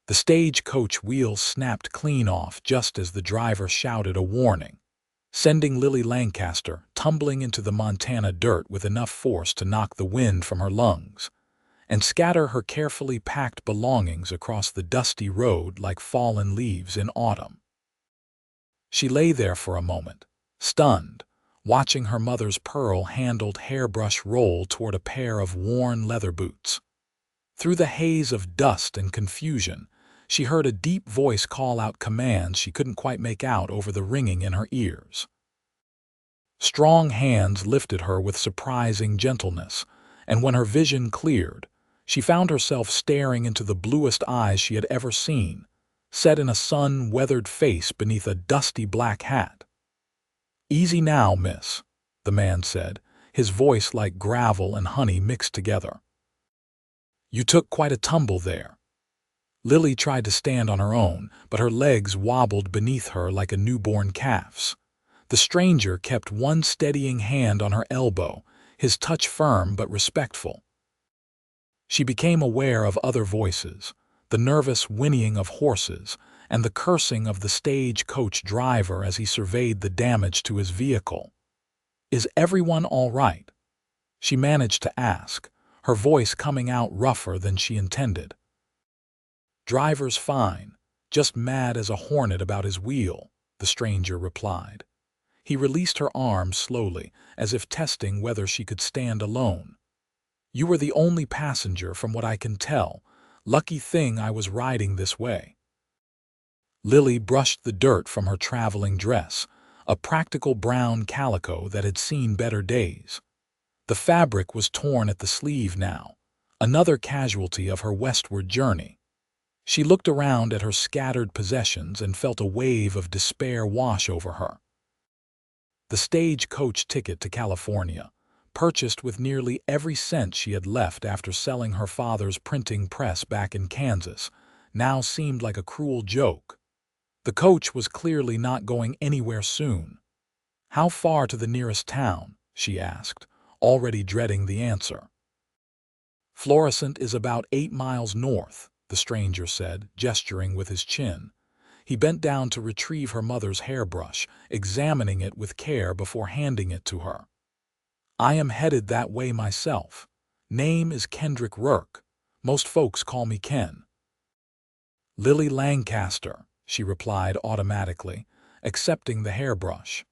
The stagecoach wheels snapped clean off just as the driver shouted a warning, sending Lily Lancaster tumbling into the Montana dirt with enough force to knock the wind from her lungs and scatter her carefully packed belongings across the dusty road like fallen leaves in autumn. She lay there for a moment, stunned, watching her mother's pearl-handled hairbrush roll toward a pair of worn leather boots. Through the haze of dust and confusion, she heard a deep voice call out commands she couldn't quite make out over the ringing in her ears. Strong hands lifted her with surprising gentleness, and when her vision cleared, she found herself staring into the bluest eyes she had ever seen, set in a sun-weathered face beneath a dusty black hat. "Easy now, miss," the man said, his voice like gravel and honey mixed together. "You took quite a tumble there." Lily tried to stand on her own, but her legs wobbled beneath her like a newborn calf's. The stranger kept one steadying hand on her elbow, his touch firm but respectful. She became aware of other voices, the nervous whinnying of horses, and the cursing of the stagecoach driver as he surveyed the damage to his vehicle. "Is everyone all right?" she managed to ask, her voice coming out rougher than she intended. "Driver's fine, just mad as a hornet about his wheel," the stranger replied. He released her arm slowly, as if testing whether she could stand alone. "You were the only passenger from what I can tell. Lucky thing I was riding this way." Lily brushed the dirt from her traveling dress, a practical brown calico that had seen better days. The fabric was torn at the sleeve now, another casualty of her westward journey. She looked around at her scattered possessions and felt a wave of despair wash over her. The stagecoach ticket to California, purchased with nearly every cent she had left after selling her father's printing press back in Kansas, now seemed like a cruel joke. The coach was clearly not going anywhere soon. "How far to the nearest town?" she asked, already dreading the answer. "Florissant is about 8 miles north," the stranger said, gesturing with his chin. He bent down to retrieve her mother's hairbrush, examining it with care before handing it to her. "I am headed that way myself. Name is Kendrick Rourke. Most folks call me Ken." "Lily Lancaster," she replied automatically, accepting the hairbrush.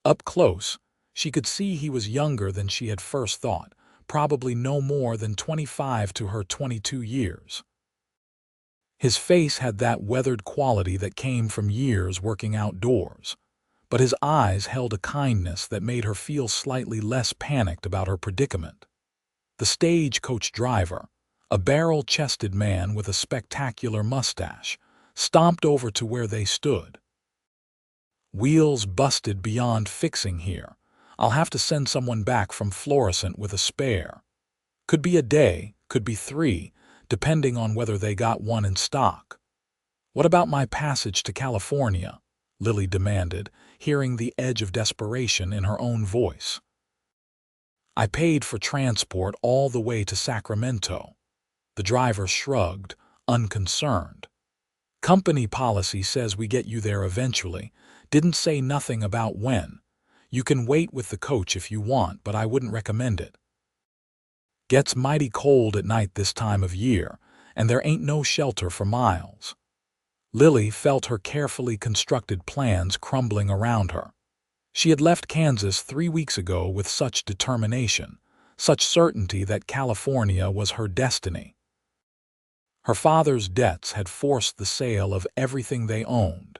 Up close, she could see he was younger than she had first thought, probably no more than 25 to her 22 years. His face had that weathered quality that came from years working outdoors, but his eyes held a kindness that made her feel slightly less panicked about her predicament. The stagecoach driver, a barrel-chested man with a spectacular mustache, stomped over to where they stood. "Wheels busted beyond fixing here. I'll have to send someone back from Florissant with a spare. Could be a day, could be 3, depending on whether they got one in stock." "What about my passage to California?" Lily demanded, hearing the edge of desperation in her own voice. "I paid for transport all the way to Sacramento." The driver shrugged, unconcerned. "Company policy says we get you there eventually. Didn't say nothing about when. You can wait with the coach if you want, but I wouldn't recommend it. Gets mighty cold at night this time of year, and there ain't no shelter for miles." Lily felt her carefully constructed plans crumbling around her. She had left Kansas 3 weeks ago with such determination, such certainty that California was her destiny. Her father's debts had forced the sale of everything they owned,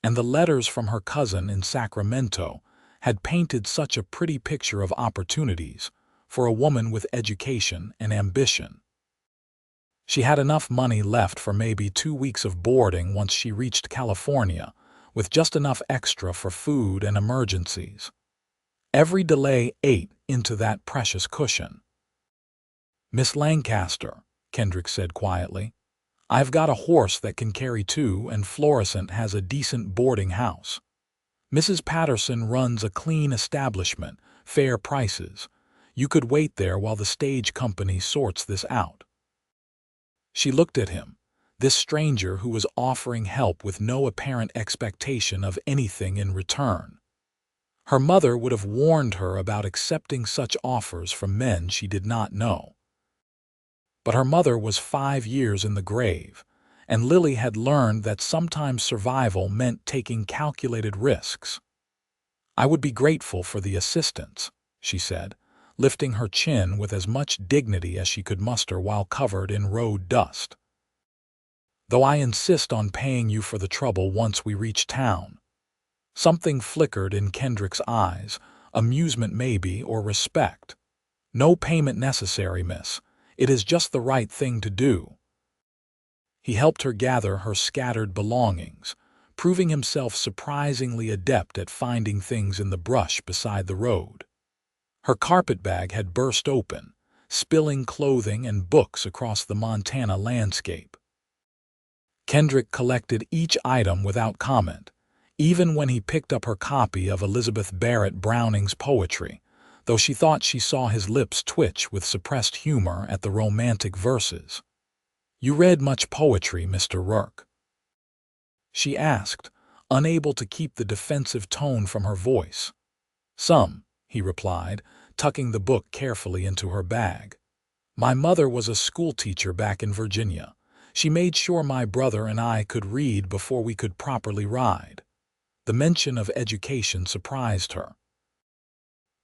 and the letters from her cousin in Sacramento had painted such a pretty picture of opportunities for a woman with education and ambition. She had enough money left for maybe 2 weeks of boarding once she reached California, with just enough extra for food and emergencies. Every delay ate into that precious cushion. "Miss Lancaster," Kendrick said quietly, "I've got a horse that can carry 2, and Florissant has a decent boarding house. Mrs. Patterson runs a clean establishment, fair prices. You could wait there while the stage company sorts this out." She looked at him, this stranger who was offering help with no apparent expectation of anything in return. Her mother would have warned her about accepting such offers from men she did not know. But her mother was 5 years in the grave, and Lily had learned that sometimes survival meant taking calculated risks. "I would be grateful for the assistance," she said, lifting her chin with as much dignity as she could muster while covered in road dust. "Though I insist on paying you for the trouble once we reach town." Something flickered in Kendrick's eyes, amusement maybe, or respect. "No payment necessary, miss. It is just the right thing to do." He helped her gather her scattered belongings, proving himself surprisingly adept at finding things in the brush beside the road. Her carpetbag had burst open, spilling clothing and books across the Montana landscape. Kendrick collected each item without comment, even when he picked up her copy of Elizabeth Barrett Browning's poetry, though she thought she saw his lips twitch with suppressed humor at the romantic verses. "You read much poetry, Mr. Rourke?" she asked, unable to keep the defensive tone from her voice. "Some," he replied, tucking the book carefully into her bag. "My mother was a schoolteacher back in Virginia. She made sure my brother and I could read before we could properly ride." The mention of education surprised her.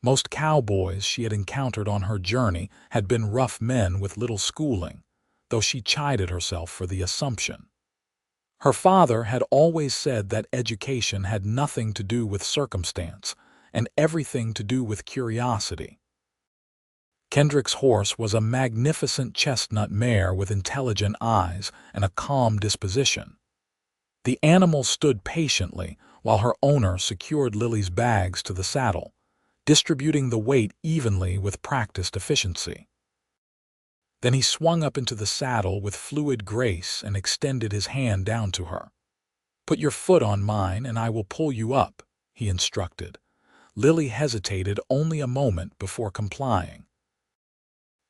Most cowboys she had encountered on her journey had been rough men with little schooling, though she chided herself for the assumption. Her father had always said that education had nothing to do with circumstance and everything to do with curiosity. Kendrick's horse was a magnificent chestnut mare with intelligent eyes and a calm disposition. The animal stood patiently while her owner secured Lily's bags to the saddle, distributing the weight evenly with practiced efficiency. Then he swung up into the saddle with fluid grace and extended his hand down to her. "Put your foot on mine and I will pull you up," he instructed. Lily hesitated only a moment before complying.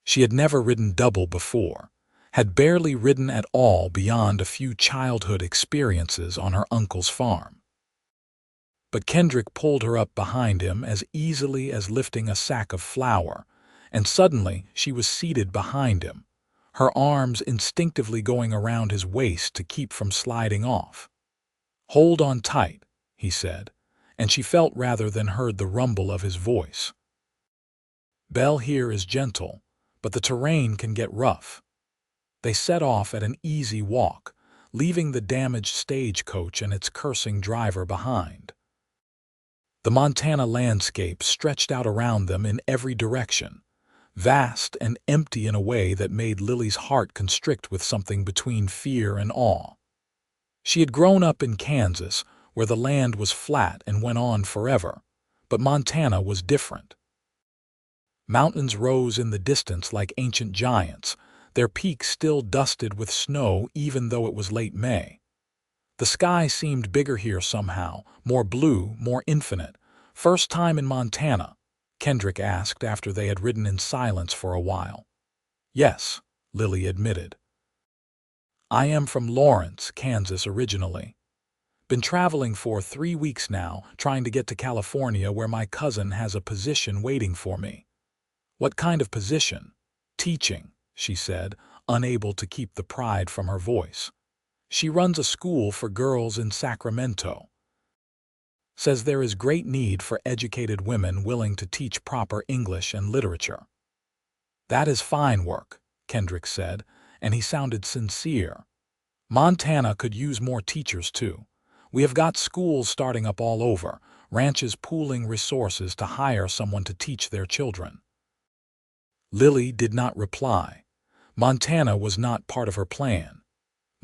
She had never ridden double before, had barely ridden at all beyond a few childhood experiences on her uncle's farm. But Kendrick pulled her up behind him as easily as lifting a sack of flour, and suddenly she was seated behind him, her arms instinctively going around his waist to keep from sliding off. "Hold on tight," he said, and she felt rather than heard the rumble of his voice. "Belle here is gentle, but the terrain can get rough." They set off at an easy walk, leaving the damaged stagecoach and its cursing driver behind. The Montana landscape stretched out around them in every direction, vast and empty in a way that made Lily's heart constrict with something between fear and awe. She had grown up in Kansas, where the land was flat and went on forever, but Montana was different. Mountains rose in the distance like ancient giants, their peaks still dusted with snow even though it was late May. The sky seemed bigger here somehow, more blue, more infinite. "First time in Montana?" Kendrick asked after they had ridden in silence for a while. "Yes," Lily admitted. "I am from Lawrence, Kansas originally. Been traveling for 3 weeks now, trying to get to California where my cousin has a position waiting for me." "What kind of position?" "Teaching," she said, unable to keep the pride from her voice. "She runs a school for girls in Sacramento. Says there is great need for educated women willing to teach proper English and literature." "That is fine work," Kendrick said, and he sounded sincere. "Montana could use more teachers too. We have got schools starting up all over, ranches pooling resources to hire someone to teach their children." Lily did not reply. Montana was not part of her plan.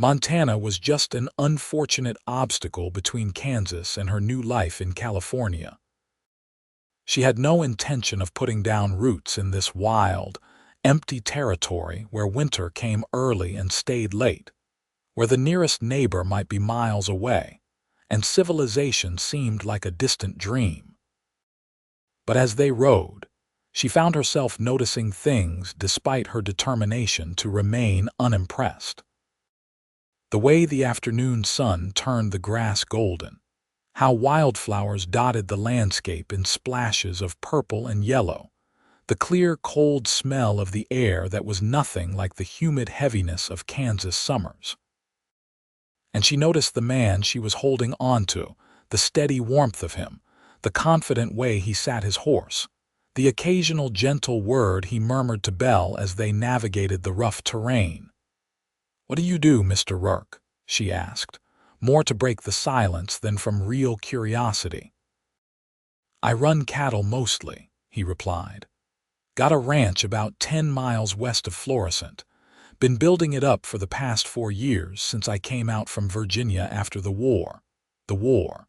Montana was just an unfortunate obstacle between Kansas and her new life in California. She had no intention of putting down roots in this wild, empty territory where winter came early and stayed late, where the nearest neighbor might be miles away, and civilization seemed like a distant dream. But as they rode, she found herself noticing things despite her determination to remain unimpressed. The way the afternoon sun turned the grass golden, how wildflowers dotted the landscape in splashes of purple and yellow, the clear, cold smell of the air that was nothing like the humid heaviness of Kansas summers. And she noticed the man she was holding on to, the steady warmth of him, the confident way he sat his horse, the occasional gentle word he murmured to Belle as they navigated the rough terrain. "What do you do, Mr. Rourke?" she asked, more to break the silence than from real curiosity. "I run cattle mostly," he replied. "Got a ranch about 10 miles west of Florissant. Been building it up for the past 4 years since I came out from Virginia after the war. The war.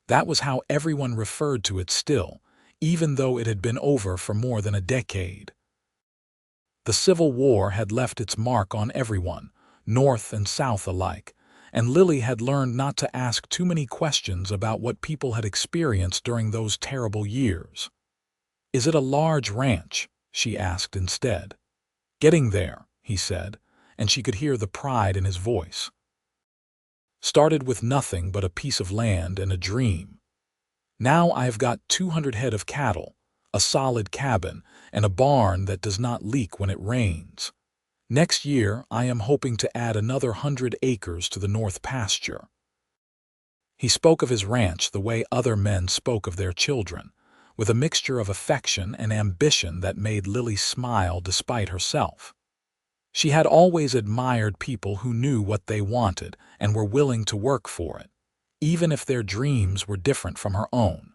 That was how everyone referred to it still, even though it had been over for more than a decade. The Civil War had left its mark on everyone, North and South alike, and Lily had learned not to ask too many questions about what people had experienced during those terrible years. "Is it a large ranch?" she asked instead. "Getting there," he said, and she could hear the pride in his voice. "Started with nothing but a piece of land and a dream. Now I have got 200 head of cattle, a solid cabin, and a barn that does not leak when it rains. Next year I am hoping to add another 100 acres to the north pasture." He spoke of his ranch the way other men spoke of their children, with a mixture of affection and ambition that made Lily smile despite herself. She had always admired people who knew what they wanted and were willing to work for it, even if their dreams were different from her own.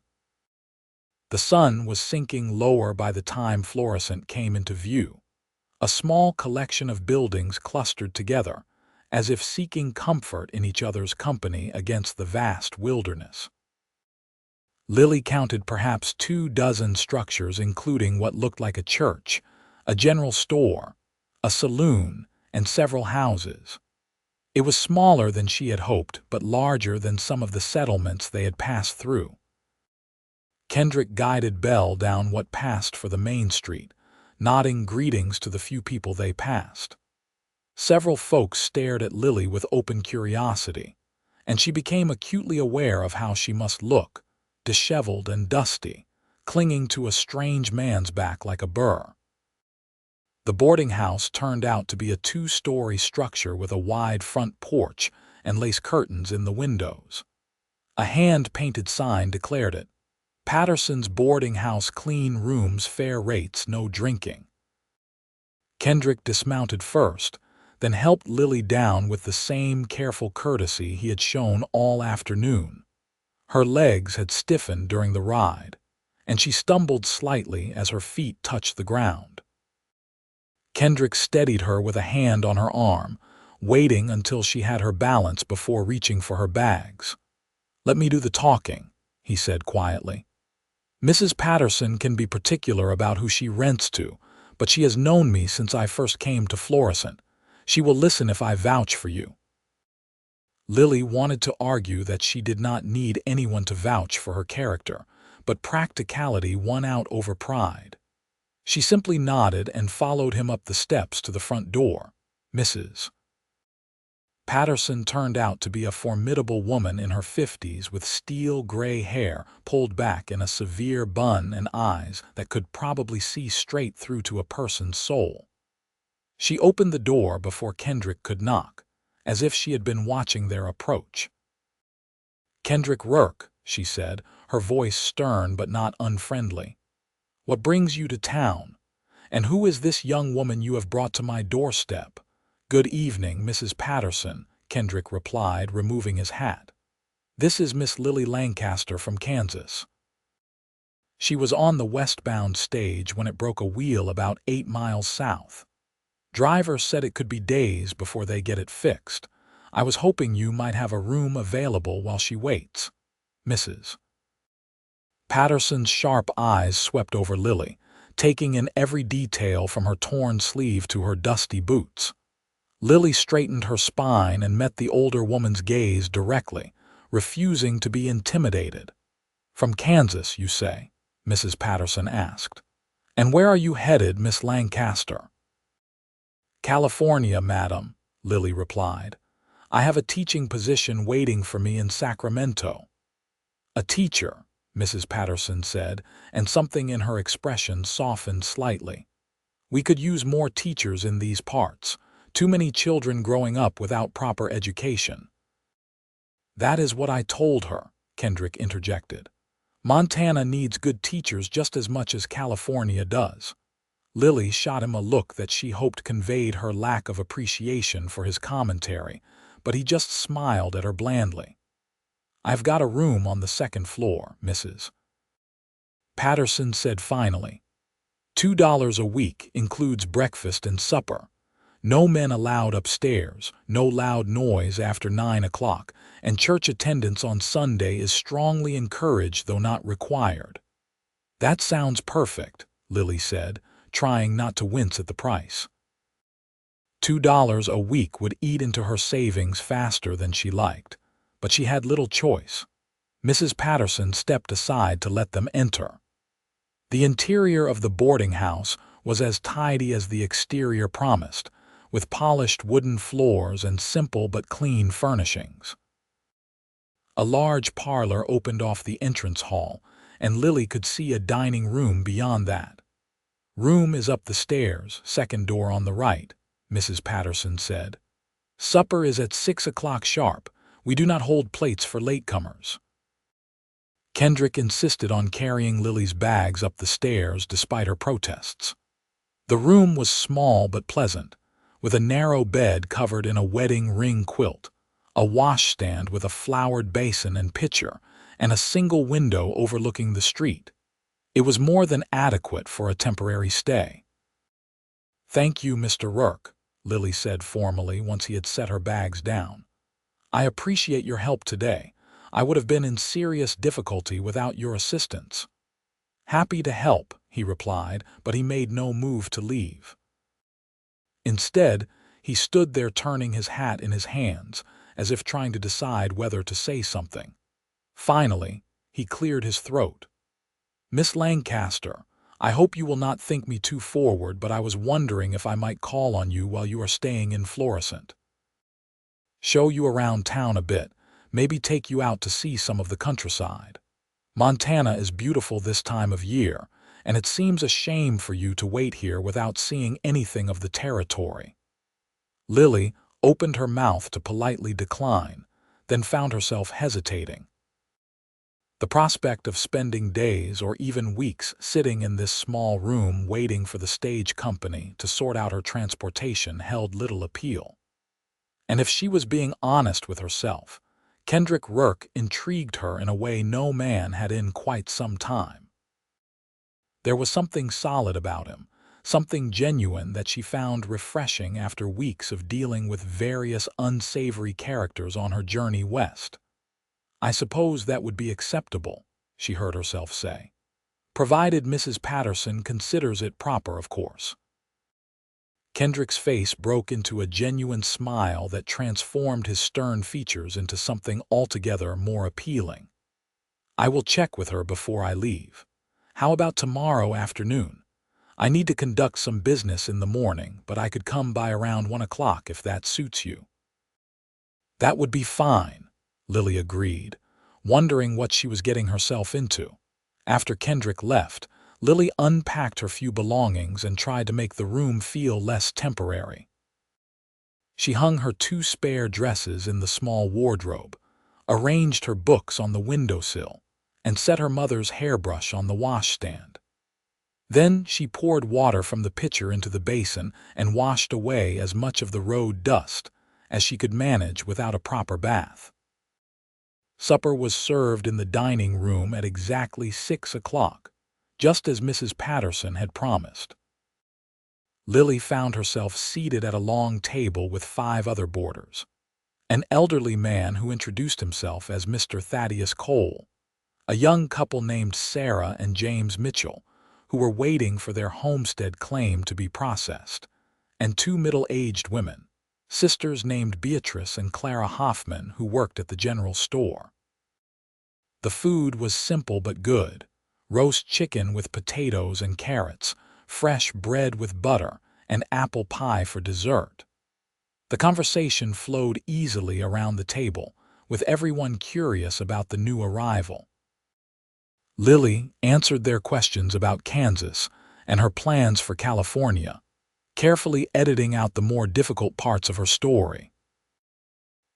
The sun was sinking lower by the time Florissant came into view, a small collection of buildings clustered together, as if seeking comfort in each other's company against the vast wilderness. Lily counted perhaps 24 structures, including what looked like a church, a general store, a saloon, and several houses. It was smaller than she had hoped, but larger than some of the settlements they had passed through. Kendrick guided Belle down what passed for the main street, nodding greetings to the few people they passed. Several folks stared at Lily with open curiosity, and she became acutely aware of how she must look, disheveled and dusty, clinging to a strange man's back like a burr. The boarding house turned out to be a 2-story structure with a wide front porch and lace curtains in the windows. A hand-painted sign declared it, "Patterson's Boarding House, clean rooms, fair rates, no drinking." Kendrick dismounted first, then helped Lily down with the same careful courtesy he had shown all afternoon. Her legs had stiffened during the ride, and she stumbled slightly as her feet touched the ground. Kendrick steadied her with a hand on her arm, waiting until she had her balance before reaching for her bags. "Let me do the talking," he said quietly. "Mrs. Patterson can be particular about who she rents to, but she has known me since I first came to Florissant. She will listen if I vouch for you." Lily wanted to argue that she did not need anyone to vouch for her character, but practicality won out over pride. She simply nodded and followed him up the steps to the front door. Mrs. Patterson turned out to be a formidable woman in her 50s with steel gray hair pulled back in a severe bun and eyes that could probably see straight through to a person's soul. She opened the door before Kendrick could knock, as if she had been watching their approach. "Kendrick Rourke," she said, her voice stern but not unfriendly. "What brings you to town? And who is this young woman you have brought to my doorstep?" "Good evening, Mrs. Patterson," Kendrick replied, removing his hat. "This is Miss Lily Lancaster from Kansas." She was on the westbound stage when it broke a wheel about 8 miles south. "Driver said it could be days before they get it fixed. I was hoping you might have a room available while she waits." Mrs. Patterson's sharp eyes swept over Lily, taking in every detail from her torn sleeve to her dusty boots. Lily straightened her spine and met the older woman's gaze directly, refusing to be intimidated. "From Kansas, you say?" Mrs. Patterson asked. "And where are you headed, Miss Lancaster?" "California, madam," Lily replied. I have a teaching position waiting for me in Sacramento." "A teacher," Mrs. Patterson said, and something in her expression softened slightly. "We could use more teachers in these parts. Too many children growing up without proper education." "That is what I told her," Kendrick interjected. "Montana needs good teachers just as much as California does." Lily shot him a look that she hoped conveyed her lack of appreciation for his commentary, but he just smiled at her blandly. "I've got a room on the second floor, Mrs. Patterson said finally. $2 a week includes breakfast and supper. No men allowed upstairs, no loud noise after 9 o'clock, and church attendance on Sunday is strongly encouraged though not required." "That sounds perfect," Lily said, trying not to wince at the price. $2 a week would eat into her savings faster than she liked, but she had little choice. Mrs. Patterson stepped aside to let them enter. The interior of the boarding house was as tidy as the exterior promised, with polished wooden floors and simple but clean furnishings. A large parlor opened off the entrance hall, and Lily could see a dining room beyond that. "Room is up the stairs, second door on the right," Mrs. Patterson said. "Supper is at 6 o'clock sharp. We do not hold plates for latecomers." Kendrick insisted on carrying Lily's bags up the stairs despite her protests. The room was small but pleasant, with a narrow bed covered in a wedding ring quilt, a washstand with a flowered basin and pitcher, and a single window overlooking the street. It was more than adequate for a temporary stay. "Thank you, Mr. Rourke," Lily said formally once he had set her bags down. "I appreciate your help today. I would have been in serious difficulty without your assistance." "Happy to help," he replied, but he made no move to leave. Instead, he stood there turning his hat in his hands, as if trying to decide whether to say something. Finally, he cleared his throat. "Miss Lancaster, I hope you will not think me too forward, but I was wondering if I might call on you while you are staying in Florissant. Show you around town a bit, maybe take you out to see some of the countryside. Montana is beautiful this time of year, and it seems a shame for you to wait here without seeing anything of the territory." Lily opened her mouth to politely decline, then found herself hesitating. The prospect of spending days or even weeks sitting in this small room waiting for the stage company to sort out her transportation held little appeal. And if she was being honest with herself, Kendrick Rourke intrigued her in a way no man had in quite some time. There was something solid about him, something genuine that she found refreshing after weeks of dealing with various unsavory characters on her journey west. "I suppose that would be acceptable," she heard herself say. "Provided Mrs. Patterson considers it proper, of course." Kendrick's face broke into a genuine smile that transformed his stern features into something altogether more appealing. "I will check with her before I leave. How about tomorrow afternoon? I need to conduct some business in the morning, but I could come by around 1 o'clock if that suits you." "That would be fine," Lily agreed, wondering what she was getting herself into. After Kendrick left, Lily unpacked her few belongings and tried to make the room feel less temporary. She hung her 2 spare dresses in the small wardrobe, arranged her books on the windowsill, and set her mother's hairbrush on the washstand. Then she poured water from the pitcher into the basin and washed away as much of the road dust as she could manage without a proper bath. Supper was served in the dining room at exactly 6 o'clock, just as Mrs. Patterson had promised. Lily found herself seated at a long table with 5 other boarders. An elderly man who introduced himself as Mr. Thaddeus Cole, a young couple named Sarah and James Mitchell, who were waiting for their homestead claim to be processed, and 2 middle-aged women, sisters named Beatrice and Clara Hoffman, who worked at the general store. The food was simple but good: roast chicken with potatoes and carrots, fresh bread with butter, and apple pie for dessert. The conversation flowed easily around the table, with everyone curious about the new arrival. Lily answered their questions about Kansas and her plans for California, carefully editing out the more difficult parts of her story.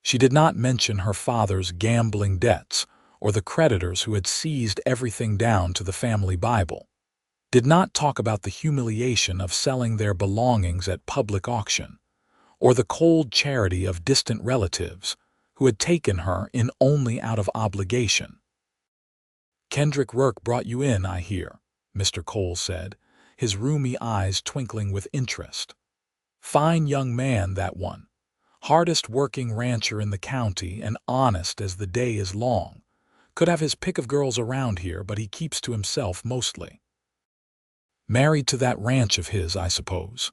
She did not mention her father's gambling debts or the creditors who had seized everything down to the family Bible, did not talk about the humiliation of selling their belongings at public auction, or the cold charity of distant relatives who had taken her in only out of obligation. "Kendrick Rourke brought you in, I hear," Mr. Cole said, his roomy eyes twinkling with interest. "Fine young man, that one. Hardest working rancher in the county and honest as the day is long. Could have his pick of girls around here, but he keeps to himself mostly. Married to that ranch of his, I suppose."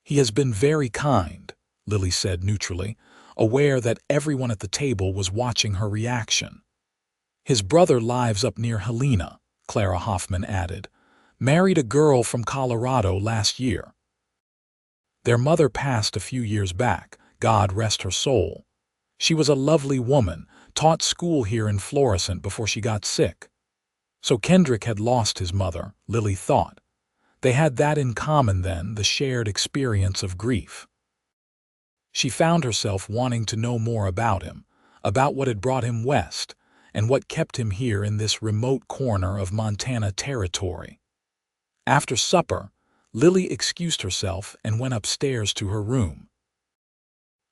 "He has been very kind," Lily said neutrally, aware that everyone at the table was watching her reaction. "His brother lives up near Helena," Clara Hoffman added. "Married a girl from Colorado last year. Their mother passed a few years back, God rest her soul. She was a lovely woman, taught school here in Florissant before she got sick." So Kendrick had lost his mother, Lily thought. They had that in common then, the shared experience of grief. She found herself wanting to know more about him, about what had brought him west, and what kept him here in this remote corner of Montana territory. After supper, Lily excused herself and went upstairs to her room.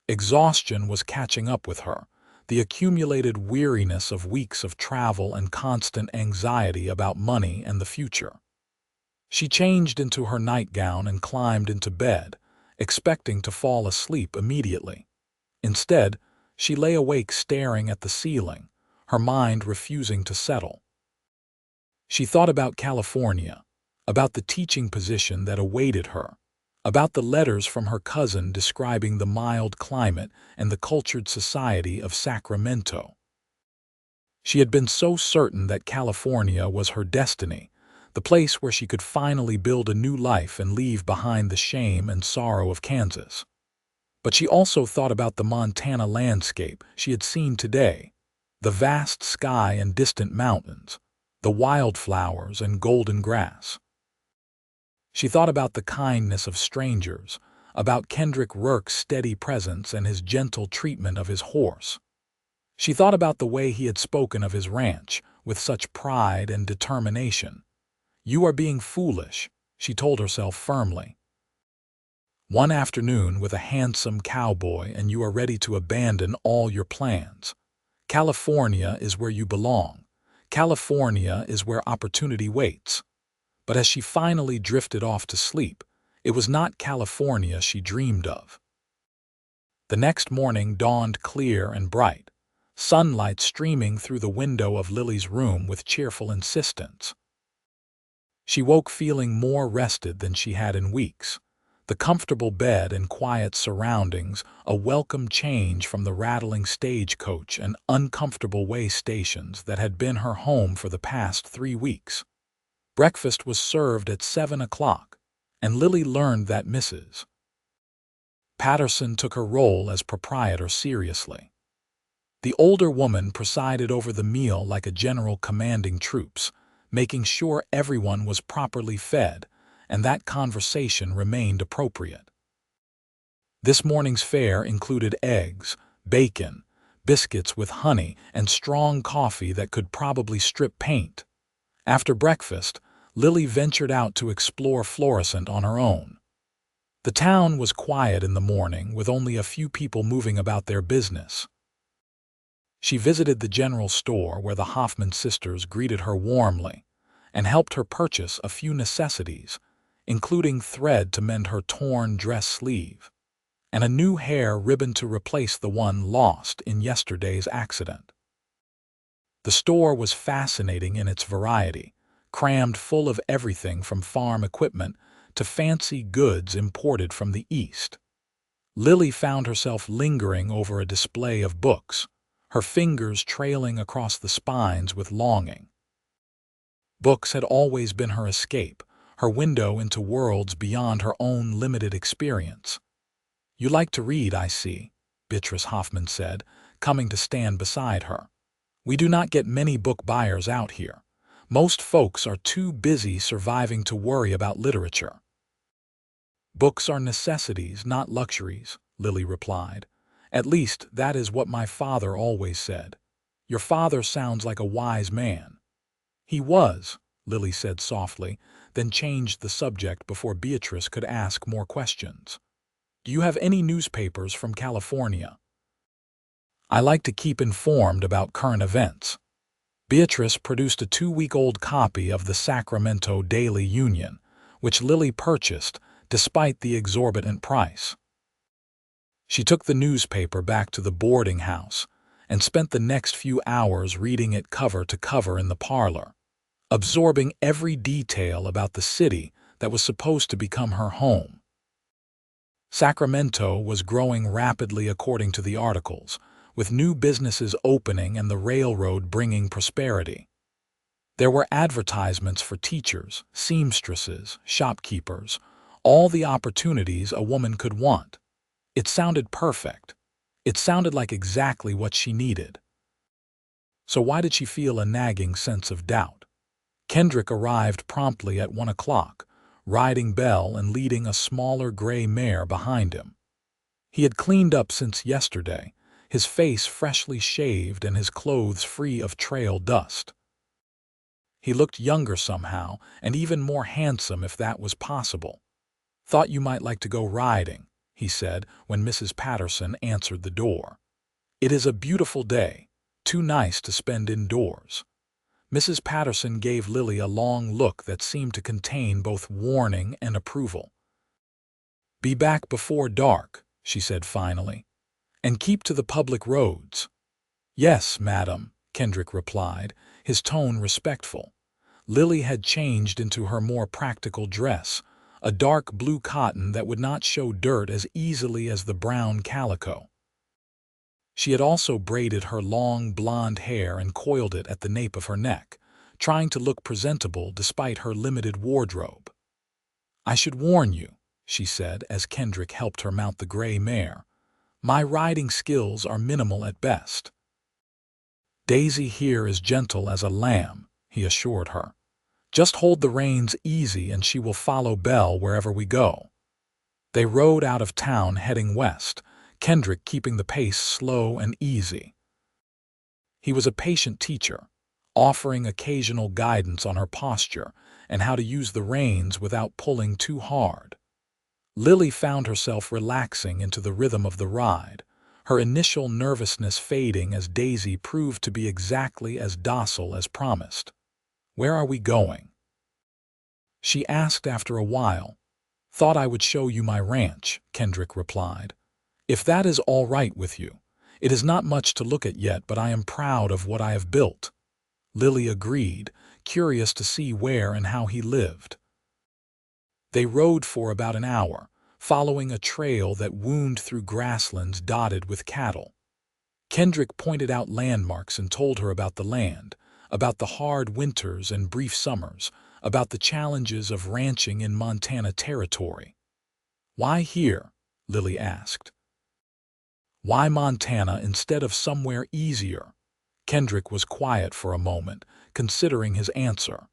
Exhaustion was catching up with her, the accumulated weariness of weeks of travel and constant anxiety about money and the future. She changed into her nightgown and climbed into bed, expecting to fall asleep immediately. Instead, she lay awake staring at the ceiling, her mind refusing to settle. She thought about California, about the teaching position that awaited her, about the letters from her cousin describing the mild climate and the cultured society of Sacramento. She had been so certain that California was her destiny, the place where she could finally build a new life and leave behind the shame and sorrow of Kansas. But she also thought about the Montana landscape she had seen today, the vast sky and distant mountains, the wildflowers and golden grass. She thought about the kindness of strangers, about Kendrick Rourke's steady presence and his gentle treatment of his horse. She thought about the way he had spoken of his ranch with such pride and determination. "You are being foolish," she told herself firmly. "One afternoon with a handsome cowboy and you are ready to abandon all your plans. California is where you belong. California is where opportunity waits." But as she finally drifted off to sleep, it was not California she dreamed of. The next morning dawned clear and bright, sunlight streaming through the window of Lily's room with cheerful insistence. She woke feeling more rested than she had in weeks. The comfortable bed and quiet surroundings, a welcome change from the rattling stagecoach and uncomfortable way stations that had been her home for the past 3 weeks. Breakfast was served at 7 o'clock, and Lily learned that Mrs. Patterson took her role as proprietor seriously. The older woman presided over the meal like a general commanding troops, making sure everyone was properly fed and that conversation remained appropriate. This morning's fare included eggs, bacon, biscuits with honey, and strong coffee that could probably strip paint. After breakfast, Lily ventured out to explore Florissant on her own. The town was quiet in the morning, with only a few people moving about their business. She visited the general store where the Hoffman sisters greeted her warmly and helped her purchase a few necessities, including thread to mend her torn dress sleeve and a new hair ribbon to replace the one lost in yesterday's accident. The store was fascinating in its variety, crammed full of everything from farm equipment to fancy goods imported from the East. Lily found herself lingering over a display of books, her fingers trailing across the spines with longing. Books had always been her escape, her window into worlds beyond her own limited experience. "You like to read, I see," Beatrice Hoffman said, coming to stand beside her. "We do not get many book buyers out here. Most folks are too busy surviving to worry about literature." "Books are necessities, not luxuries," Lily replied. "At least, that is what my father always said. Your father sounds like a wise man." "He was," Lily said softly, then changed the subject before Beatrice could ask more questions. "Do you have any newspapers from California?" "I like to keep informed about current events." Beatrice produced a 2-week-old copy of the Sacramento Daily Union, which Lily purchased despite the exorbitant price. She took the newspaper back to the boarding house and spent the next few hours reading it cover to cover in the parlor, absorbing every detail about the city that was supposed to become her home. Sacramento was growing rapidly according to the articles, with new businesses opening and the railroad bringing prosperity. There were advertisements for teachers, seamstresses, shopkeepers, all the opportunities a woman could want. It sounded perfect. It sounded like exactly what she needed. So why did she feel a nagging sense of doubt? Kendrick arrived promptly at 1 o'clock, riding Belle and leading a smaller gray mare behind him. He had cleaned up since yesterday, his face freshly shaved and his clothes free of trail dust. He looked younger somehow, and even more handsome if that was possible. "Thought you might like to go riding," he said when Mrs. Patterson answered the door. "It is a beautiful day, too nice to spend indoors." Mrs. Patterson gave Lily a long look that seemed to contain both warning and approval. "Be back before dark," she said finally, "and keep to the public roads." "Yes, madam," Kendrick replied, his tone respectful. Lily had changed into her more practical dress, a dark blue cotton that would not show dirt as easily as the brown calico. She had also braided her long blonde hair and coiled it at the nape of her neck, trying to look presentable despite her limited wardrobe. "I should warn you," she said as Kendrick helped her mount the gray mare. "My riding skills are minimal at best." "Daisy here is gentle as a lamb," he assured her. "Just hold the reins easy and she will follow Belle wherever we go." They rode out of town heading west, Kendrick keeping the pace slow and easy. He was a patient teacher, offering occasional guidance on her posture and how to use the reins without pulling too hard. Lily found herself relaxing into the rhythm of the ride, her initial nervousness fading as Daisy proved to be exactly as docile as promised. "Where are we going?" she asked after a while. "Thought I would show you my ranch," Kendrick replied. "If that is all right with you. It is not much to look at yet, but I am proud of what I have built." Lily agreed, curious to see where and how he lived. They rode for about an hour, following a trail that wound through grasslands dotted with cattle. Kendrick pointed out landmarks and told her about the land, about the hard winters and brief summers, about the challenges of ranching in Montana territory. "Why here?" Lily asked. "Why Montana instead of somewhere easier?" Kendrick was quiet for a moment, considering his answer.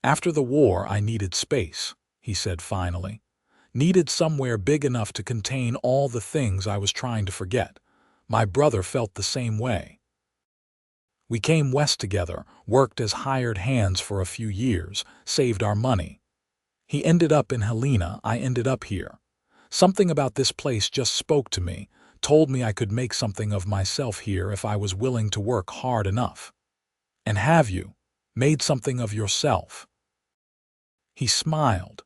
"After the war, I needed space," he said finally. "Needed somewhere big enough to contain all the things I was trying to forget. My brother felt the same way. We came west together, worked as hired hands for a few years, saved our money. He ended up in Helena, I ended up here. Something about this place just spoke to me, told me I could make something of myself here if I was willing to work hard enough." "And have you made something of yourself?" He smiled.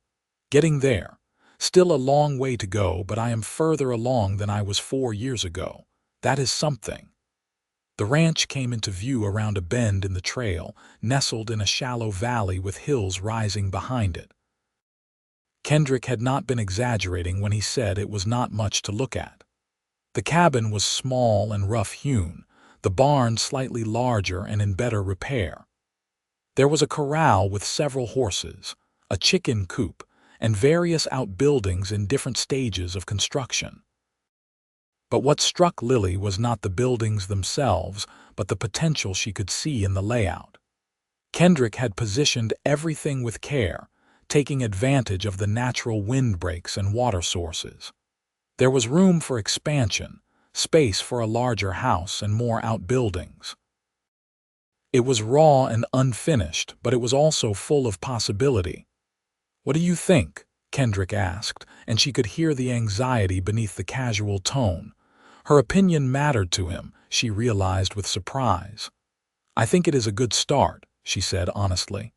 "Getting there. Still a long way to go, but I am further along than I was 4 years ago. That is something." The ranch came into view around a bend in the trail, nestled in a shallow valley with hills rising behind it. Kendrick had not been exaggerating when he said it was not much to look at. The cabin was small and rough-hewn, the barn slightly larger and in better repair. There was a corral with several horses, a chicken coop, and various outbuildings in different stages of construction. But what struck Lily was not the buildings themselves, but the potential she could see in the layout. Kendrick had positioned everything with care, taking advantage of the natural windbreaks and water sources. There was room for expansion, space for a larger house and more outbuildings. It was raw and unfinished, but it was also full of possibility. "What do you think?" Kendrick asked, and she could hear the anxiety beneath the casual tone. Her opinion mattered to him, she realized with surprise. "I think it is a good start," she said honestly.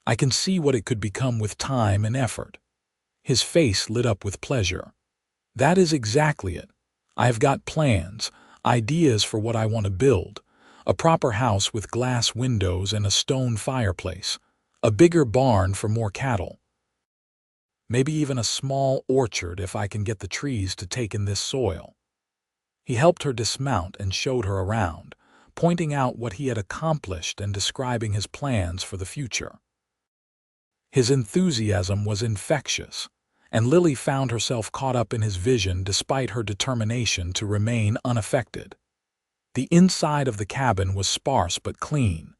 "I can see what it could become with time and effort." His face lit up with pleasure. "That is exactly it. I have got plans, ideas for what I want to build. A proper house with glass windows and a stone fireplace. A bigger barn for more cattle. Maybe even a small orchard if I can get the trees to take in this soil." He helped her dismount and showed her around, pointing out what he had accomplished and describing his plans for the future. His enthusiasm was infectious, and Lily found herself caught up in his vision despite her determination to remain unaffected. The inside of the cabin was sparse but clean.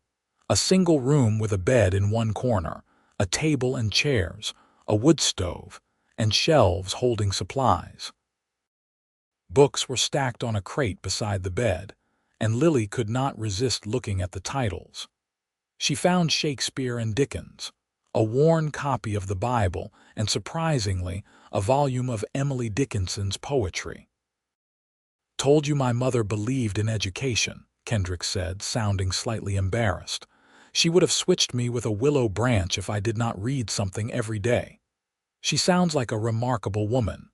A single room with a bed in one corner, a table and chairs, a wood stove, and shelves holding supplies. Books were stacked on a crate beside the bed, and Lily could not resist looking at the titles. She found Shakespeare and Dickens, a worn copy of the Bible, and surprisingly, a volume of Emily Dickinson's poetry. "Told you my mother believed in education," Kendrick said, sounding slightly embarrassed. "She would have switched me with a willow branch if I did not read something every day. She sounds like a remarkable woman."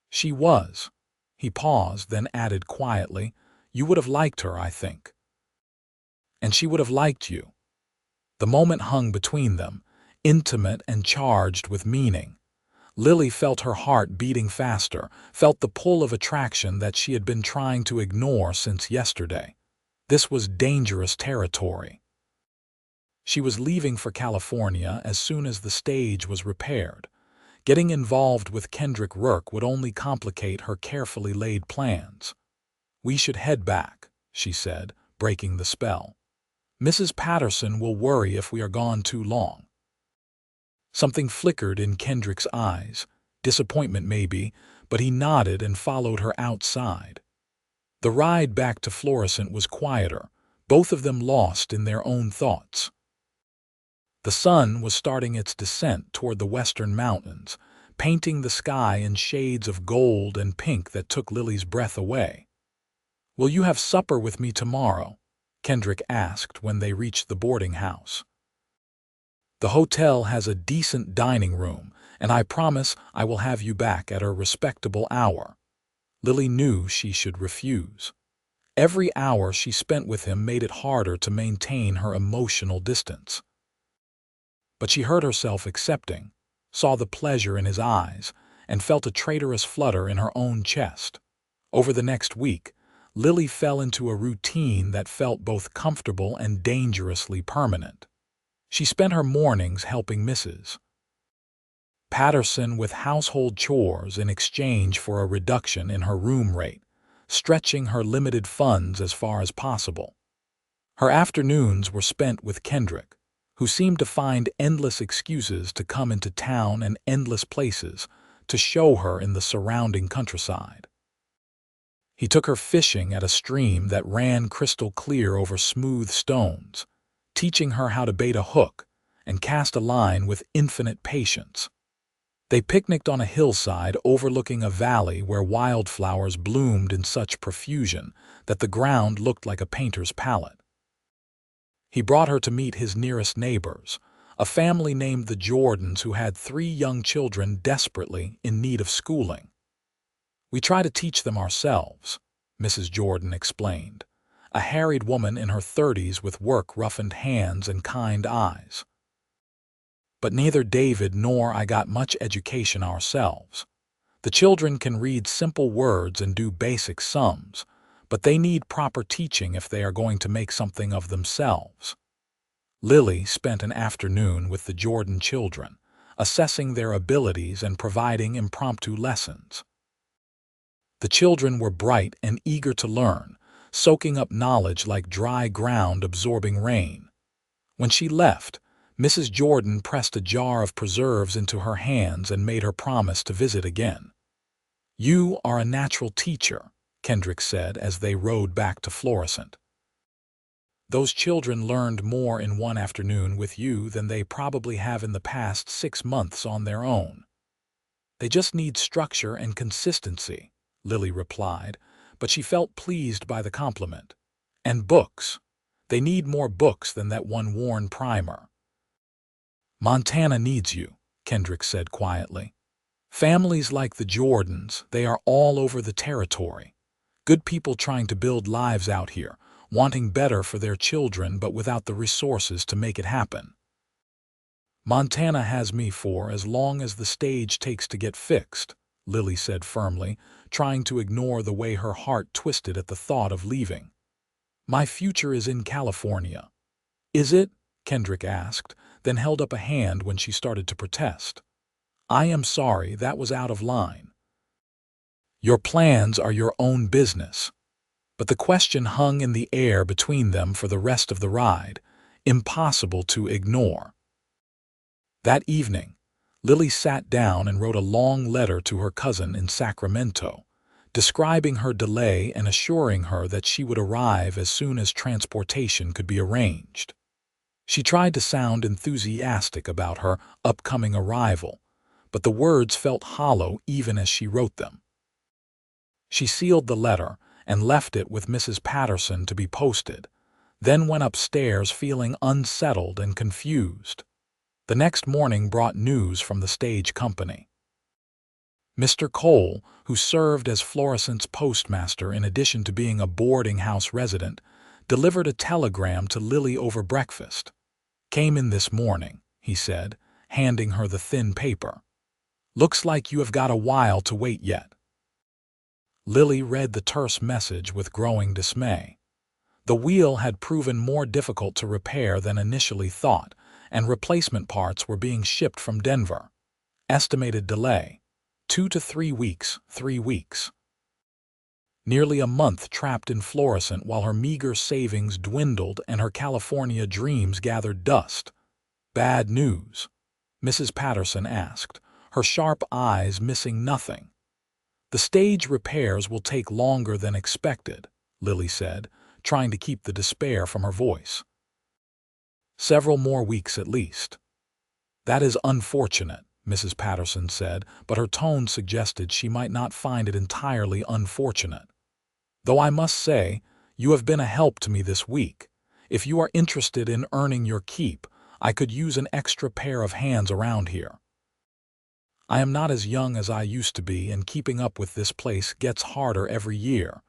She was. He paused, then added quietly, "You would have liked her, I think. And she would have liked you." The moment hung between them, intimate and charged with meaning. Lily felt her heart beating faster, felt the pull of attraction that she had been trying to ignore since yesterday. This was dangerous territory. She was leaving for California as soon as the stage was repaired. Getting involved with Kendrick Rourke would only complicate her carefully laid plans. "We should head back," she said, breaking the spell. "Mrs. Patterson will worry if we are gone too long." Something flickered in Kendrick's eyes, disappointment maybe, but he nodded and followed her outside. The ride back to Florissant was quieter, both of them lost in their own thoughts. The sun was starting its descent toward the western mountains, painting the sky in shades of gold and pink that took Lily's breath away. "Will you have supper with me tomorrow?" Kendrick asked when they reached the boarding house. "The hotel has a decent dining room, and I promise I will have you back at a respectable hour." Lily knew she should refuse. Every hour she spent with him made it harder to maintain her emotional distance. But she heard herself accepting, saw the pleasure in his eyes, and felt a traitorous flutter in her own chest. Over the next week, Lily fell into a routine that felt both comfortable and dangerously permanent. She spent her mornings helping Mrs. Patterson with household chores in exchange for a reduction in her room rate, stretching her limited funds as far as possible. Her afternoons were spent with Kendrick, who seemed to find endless excuses to come into town and endless places to show her in the surrounding countryside. He took her fishing at a stream that ran crystal clear over smooth stones, teaching her how to bait a hook and cast a line with infinite patience. They picnicked on a hillside overlooking a valley where wildflowers bloomed in such profusion that the ground looked like a painter's palette. He brought her to meet his nearest neighbors, a family named the Jordans who had 3 young children desperately in need of schooling. "We try to teach them ourselves," Mrs. Jordan explained, a harried woman in her 30s with work-roughened hands and kind eyes. "But neither David nor I got much education ourselves. The children can read simple words and do basic sums, but they need proper teaching if they are going to make something of themselves." Lily spent an afternoon with the Jordan children, assessing their abilities and providing impromptu lessons. The children were bright and eager to learn, soaking up knowledge like dry ground absorbing rain. When she left, Mrs. Jordan pressed a jar of preserves into her hands and made her promise to visit again. "You are a natural teacher," Kendrick said as they rode back to Florissant. "Those children learned more in one afternoon with you than they probably have in the past 6 months on their own. They just need structure and consistency," Lily replied, but she felt pleased by the compliment. "And books. They need more books than that one worn primer." "Montana needs you," Kendrick said quietly. "Families like the Jordans, they are all over the territory. Good people trying to build lives out here, wanting better for their children but without the resources to make it happen. Montana has me for as long as the stage takes to get fixed," Lily said firmly, trying to ignore the way her heart twisted at the thought of leaving. "My future is in California." "Is it?" Kendrick asked, then held up a hand when she started to protest. "I am sorry, that was out of line. Your plans are your own business." But the question hung in the air between them for the rest of the ride, impossible to ignore. That evening, Lily sat down and wrote a long letter to her cousin in Sacramento, describing her delay and assuring her that she would arrive as soon as transportation could be arranged. She tried to sound enthusiastic about her upcoming arrival, but the words felt hollow even as she wrote them. She sealed the letter and left it with Mrs. Patterson to be posted, then went upstairs feeling unsettled and confused. The next morning brought news from the stage company. Mr. Cole, who served as Florissant's postmaster in addition to being a boarding house resident, delivered a telegram to Lily over breakfast. "Came in this morning," he said, handing her the thin paper. "Looks like you have got a while to wait yet." Lily read the terse message with growing dismay. The wheel had proven more difficult to repair than initially thought, and replacement parts were being shipped from Denver. Estimated delay: 2 to 3 weeks, 3 weeks. Nearly a month trapped in Florissant while her meager savings dwindled and her California dreams gathered dust. "Bad news?" Mrs. Patterson asked, her sharp eyes missing nothing. "The stage repairs will take longer than expected," Lily said, trying to keep the despair from her voice. "Several more weeks at least." "That is unfortunate," Mrs. Patterson said, but her tone suggested she might not find it entirely unfortunate. "Though I must say, you have been a help to me this week. If you are interested in earning your keep, I could use an extra pair of hands around here. I am not as young as I used to be, and keeping up with this place gets harder every year."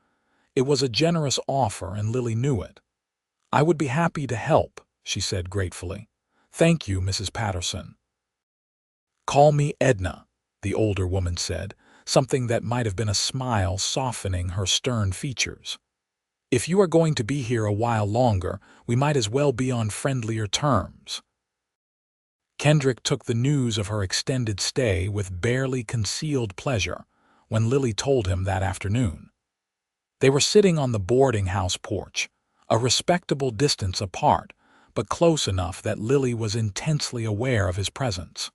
It was a generous offer, and Lily knew it. "I would be happy to help," she said gratefully. "Thank you, Mrs. Patterson." "Call me Edna," the older woman said, something that might have been a smile softening her stern features. "If you are going to be here a while longer, we might as well be on friendlier terms." Kendrick took the news of her extended stay with barely concealed pleasure when Lily told him that afternoon. They were sitting on the boarding house porch, a respectable distance apart, but close enough that Lily was intensely aware of his presence.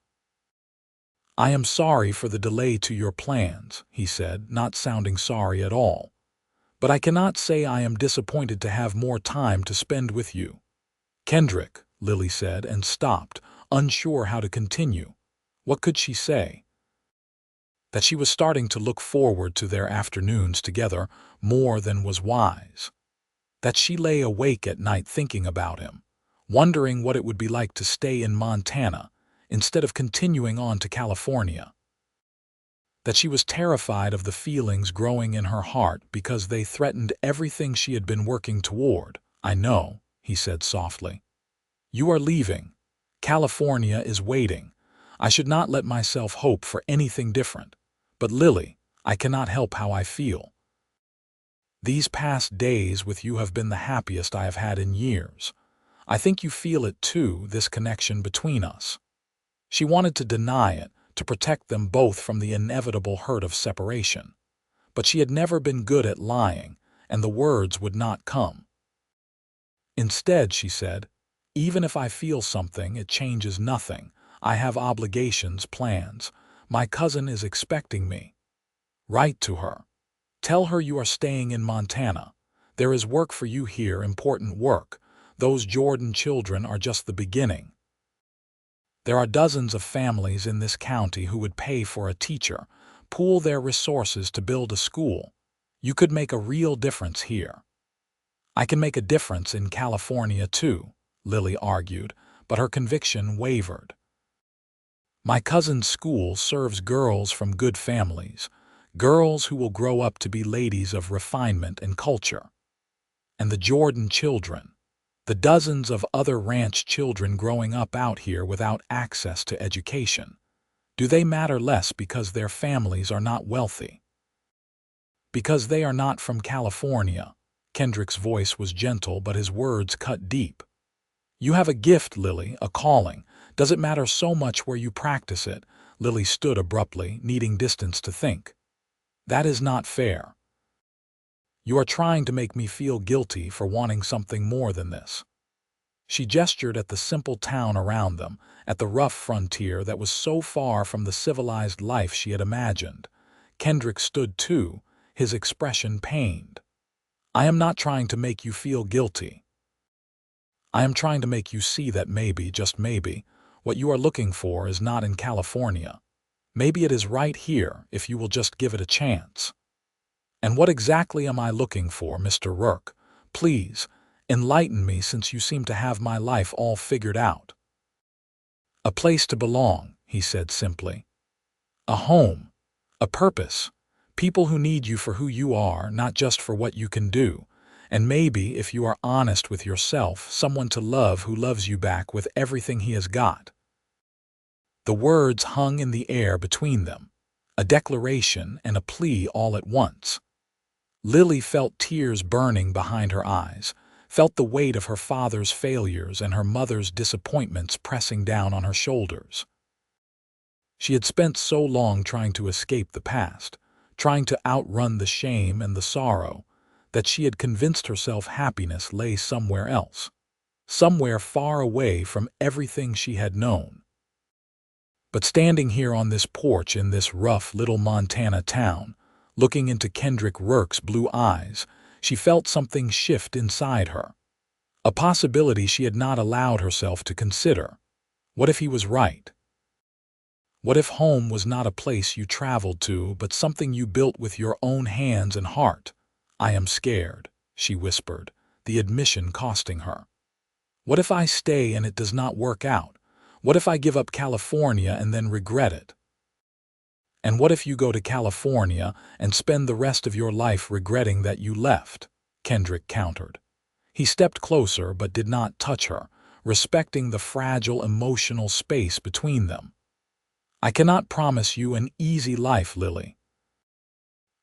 "I am sorry for the delay to your plans," he said, not sounding sorry at all. "But I cannot say I am disappointed to have more time to spend with you." "Kendrick," Lily said, and stopped, unsure how to continue. What could she say? That she was starting to look forward to their afternoons together more than was wise. That she lay awake at night thinking about him, wondering what it would be like to stay in Montana instead of continuing on to California. That she was terrified of the feelings growing in her heart because they threatened everything she had been working toward. "I know," he said softly. "You are leaving. California is waiting. I should not let myself hope for anything different. But Lily, I cannot help how I feel. These past days with you have been the happiest I have had in years. I think you feel it too, this connection between us." She wanted to deny it, to protect them both from the inevitable hurt of separation. But she had never been good at lying, and the words would not come. Instead, she said, "Even if I feel something, it changes nothing. I have obligations, plans. My cousin is expecting me. Write to her. Tell her you are staying in Montana. There is work for you here, important work. Those Jordan children are just the beginning. There are dozens of families in this county who would pay for a teacher, pool their resources to build a school. You could make a real difference here." "I can make a difference in California too," Lily argued, but her conviction wavered. "My cousin's school serves girls from good families, girls who will grow up to be ladies of refinement and culture. And the Jordan children, the dozens of other ranch children growing up out here without access to education, do they matter less because their families are not wealthy? Because they are not from California." Kendrick's voice was gentle, but his words cut deep. "You have a gift, Lily, a calling. Does it matter so much where you practice it?" Lily stood abruptly, needing distance to think. "That is not fair. You are trying to make me feel guilty for wanting something more than this." She gestured at the simple town around them, at the rough frontier that was so far from the civilized life she had imagined. Kendrick stood too, his expression pained. "I am not trying to make you feel guilty. I am trying to make you see that maybe, just maybe, what you are looking for is not in California. Maybe it is right here if you will just give it a chance." "And what exactly am I looking for, Mr. Rourke? Please, enlighten me, since you seem to have my life all figured out." "A place to belong," he said simply. "A home, a purpose, people who need you for who you are, not just for what you can do. And maybe, if you are honest with yourself, someone to love who loves you back with everything he has got." The words hung in the air between them, a declaration and a plea all at once. Lily felt tears burning behind her eyes, felt the weight of her father's failures and her mother's disappointments pressing down on her shoulders. She had spent so long trying to escape the past, trying to outrun the shame and the sorrow, that she had convinced herself happiness lay somewhere else, somewhere far away from everything she had known. But standing here on this porch in this rough little Montana town, looking into Kendrick Rourke's blue eyes, she felt something shift inside her. A possibility she had not allowed herself to consider. What if he was right? What if home was not a place you traveled to, but something you built with your own hands and heart? "I am scared," she whispered, the admission costing her. "What if I stay and it does not work out? What if I give up California and then regret it?" "And what if you go to California and spend the rest of your life regretting that you left?" Kendrick countered. He stepped closer but did not touch her, respecting the fragile emotional space between them. "I cannot promise you an easy life, Lily.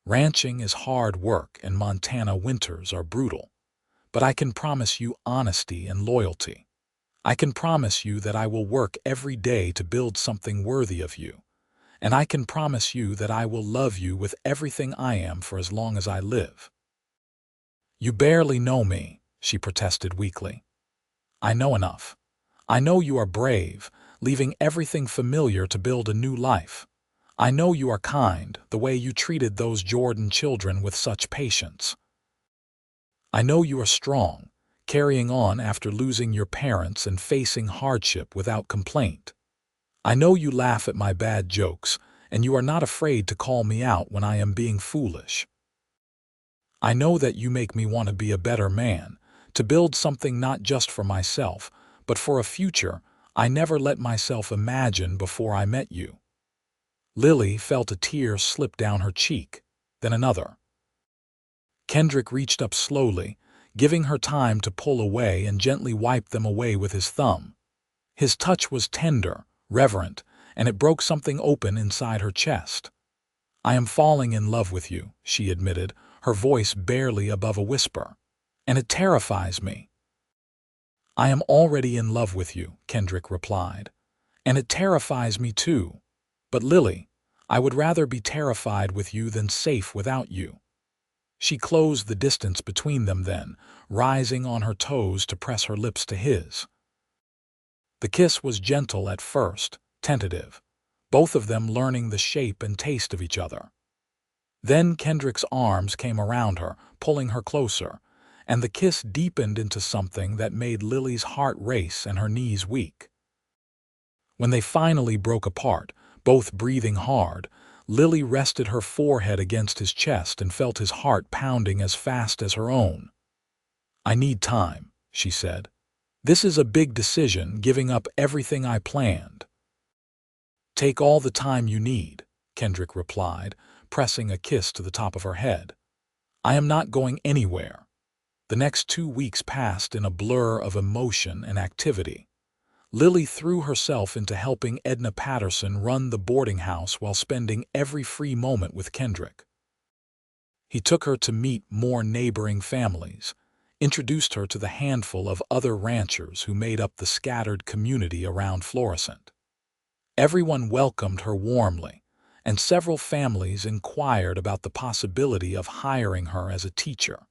Ranching is hard work and Montana winters are brutal. But I can promise you honesty and loyalty. I can promise you that I will work every day to build something worthy of you. And I can promise you that I will love you with everything I am for as long as I live." "You barely know me," she protested weakly. "I know enough. I know you are brave, leaving everything familiar to build a new life. I know you are kind, the way you treated those Jordan children with such patience. I know you are strong, carrying on after losing your parents and facing hardship without complaint. I know you laugh at my bad jokes, and you are not afraid to call me out when I am being foolish. I know that you make me want to be a better man, to build something not just for myself, but for a future I never let myself imagine before I met you." Lily felt a tear slip down her cheek, then another. Kendrick reached up slowly, giving her time to pull away, and gently wiped them away with his thumb. His touch was tender, reverent, and it broke something open inside her chest. "I am falling in love with you," she admitted, her voice barely above a whisper. "And it terrifies me." "I am already in love with you," Kendrick replied. "And it terrifies me too. But Lily, I would rather be terrified with you than safe without you." She closed the distance between them then, rising on her toes to press her lips to his. The kiss was gentle at first, tentative, both of them learning the shape and taste of each other. Then Kendrick's arms came around her, pulling her closer, and the kiss deepened into something that made Lily's heart race and her knees weak. When they finally broke apart, both breathing hard, Lily rested her forehead against his chest and felt his heart pounding as fast as her own. "I need time," she said. "This is a big decision, giving up everything I planned." "Take all the time you need," Kendrick replied, pressing a kiss to the top of her head. "I am not going anywhere." The next 2 weeks passed in a blur of emotion and activity. Lily threw herself into helping Edna Patterson run the boarding house while spending every free moment with Kendrick. He took her to meet more neighboring families, introduced her to the handful of other ranchers who made up the scattered community around Florissant. Everyone welcomed her warmly, and several families inquired about the possibility of hiring her as a teacher.